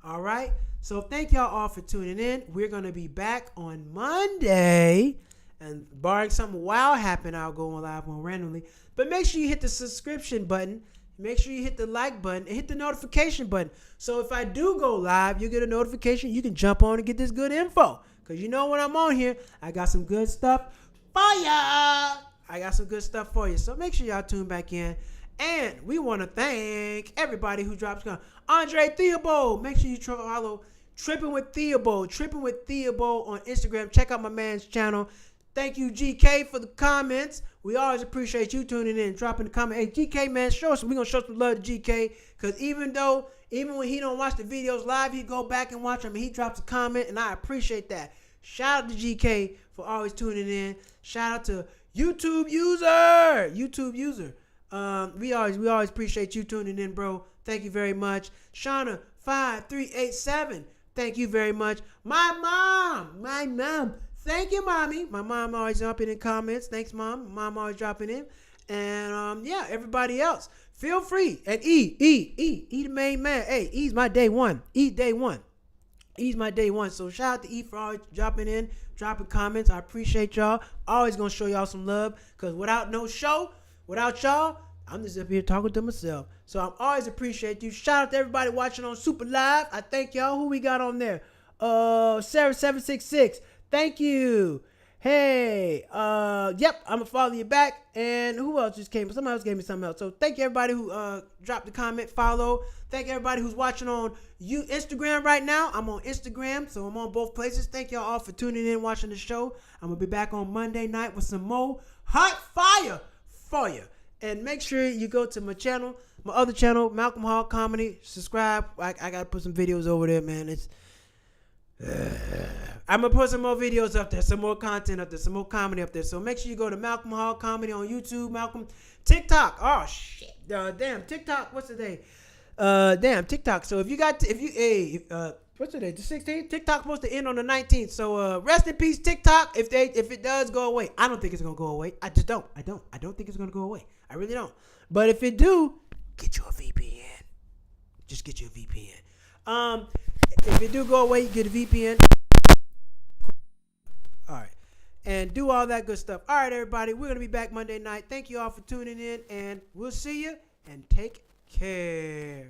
All right. So thank y'all all for tuning in. We're going to be back on Monday. And barring something wild happen, I'll go on live on randomly. But make sure you hit the subscription button. Make sure you hit the like button and hit the notification button. So if I do go live, you get a notification. You can jump on and get this good info. Because you know when I'm on here, I got some good stuff for ya. I got some good stuff for you. So make sure y'all tune back in. And we want to thank everybody who drops comments. Andre Theobald. Make sure you follow Tripping with Theobald. Tripping with Theobald on Instagram. Check out my man's channel. Thank you, GK, for the comments. We always appreciate you tuning in and dropping the comment. Hey, GK, man, we're going to show some love to GK. Because even when he don't watch the videos live, he go back and watch them and he drops a comment. And I appreciate that. Shout out to GK for always tuning in. Shout out to YouTube user. We always appreciate you tuning in, bro. Thank you very much. Shauna 5387. Thank you very much. My mom. Thank you, mommy. My mom always dropping in comments. Thanks, mom. Mom always dropping in. And yeah, everybody else, feel free. And E the main man. Hey, E's my day one. E's my day one. So shout out to E for always dropping in, dropping comments. I appreciate y'all. Always gonna show y'all some love. Cause without y'all, I'm just up here talking to myself. So I always appreciate you. Shout out to everybody watching on Super Live. I thank y'all. Who we got on there? Sarah766. Thank you. Hey, yep, I'm gonna follow you back. And who else just came? Somebody else gave me something else. So thank you everybody who dropped a comment, follow. Thank everybody who's watching on Instagram right now. I'm on Instagram, so I'm on both places. Thank y'all all for tuning in, watching the show. I'm gonna be back on Monday night with some more hot fire for you. And make sure you go to my channel, my other channel, Malcolm Hall Comedy. Subscribe. I gotta put some videos over there, man. I'm gonna put some more videos up there, some more content up there, some more comedy up there. So make sure you go to Malcolm Hall Comedy on YouTube, TikTok. Oh shit, damn TikTok. What's the day? TikTok. So what's the day? The 16th. TikTok supposed to end on the 19th. So rest in peace, TikTok. If it does go away, I don't think it's gonna go away. I just don't. I don't think it's gonna go away. I really don't. But if it do, get you a VPN. Just get you a VPN. If it do go away, you get a VPN. All right. And do all that good stuff. All right, everybody. We're going to be back Monday night. Thank you all for tuning in. And we'll see you. And take care.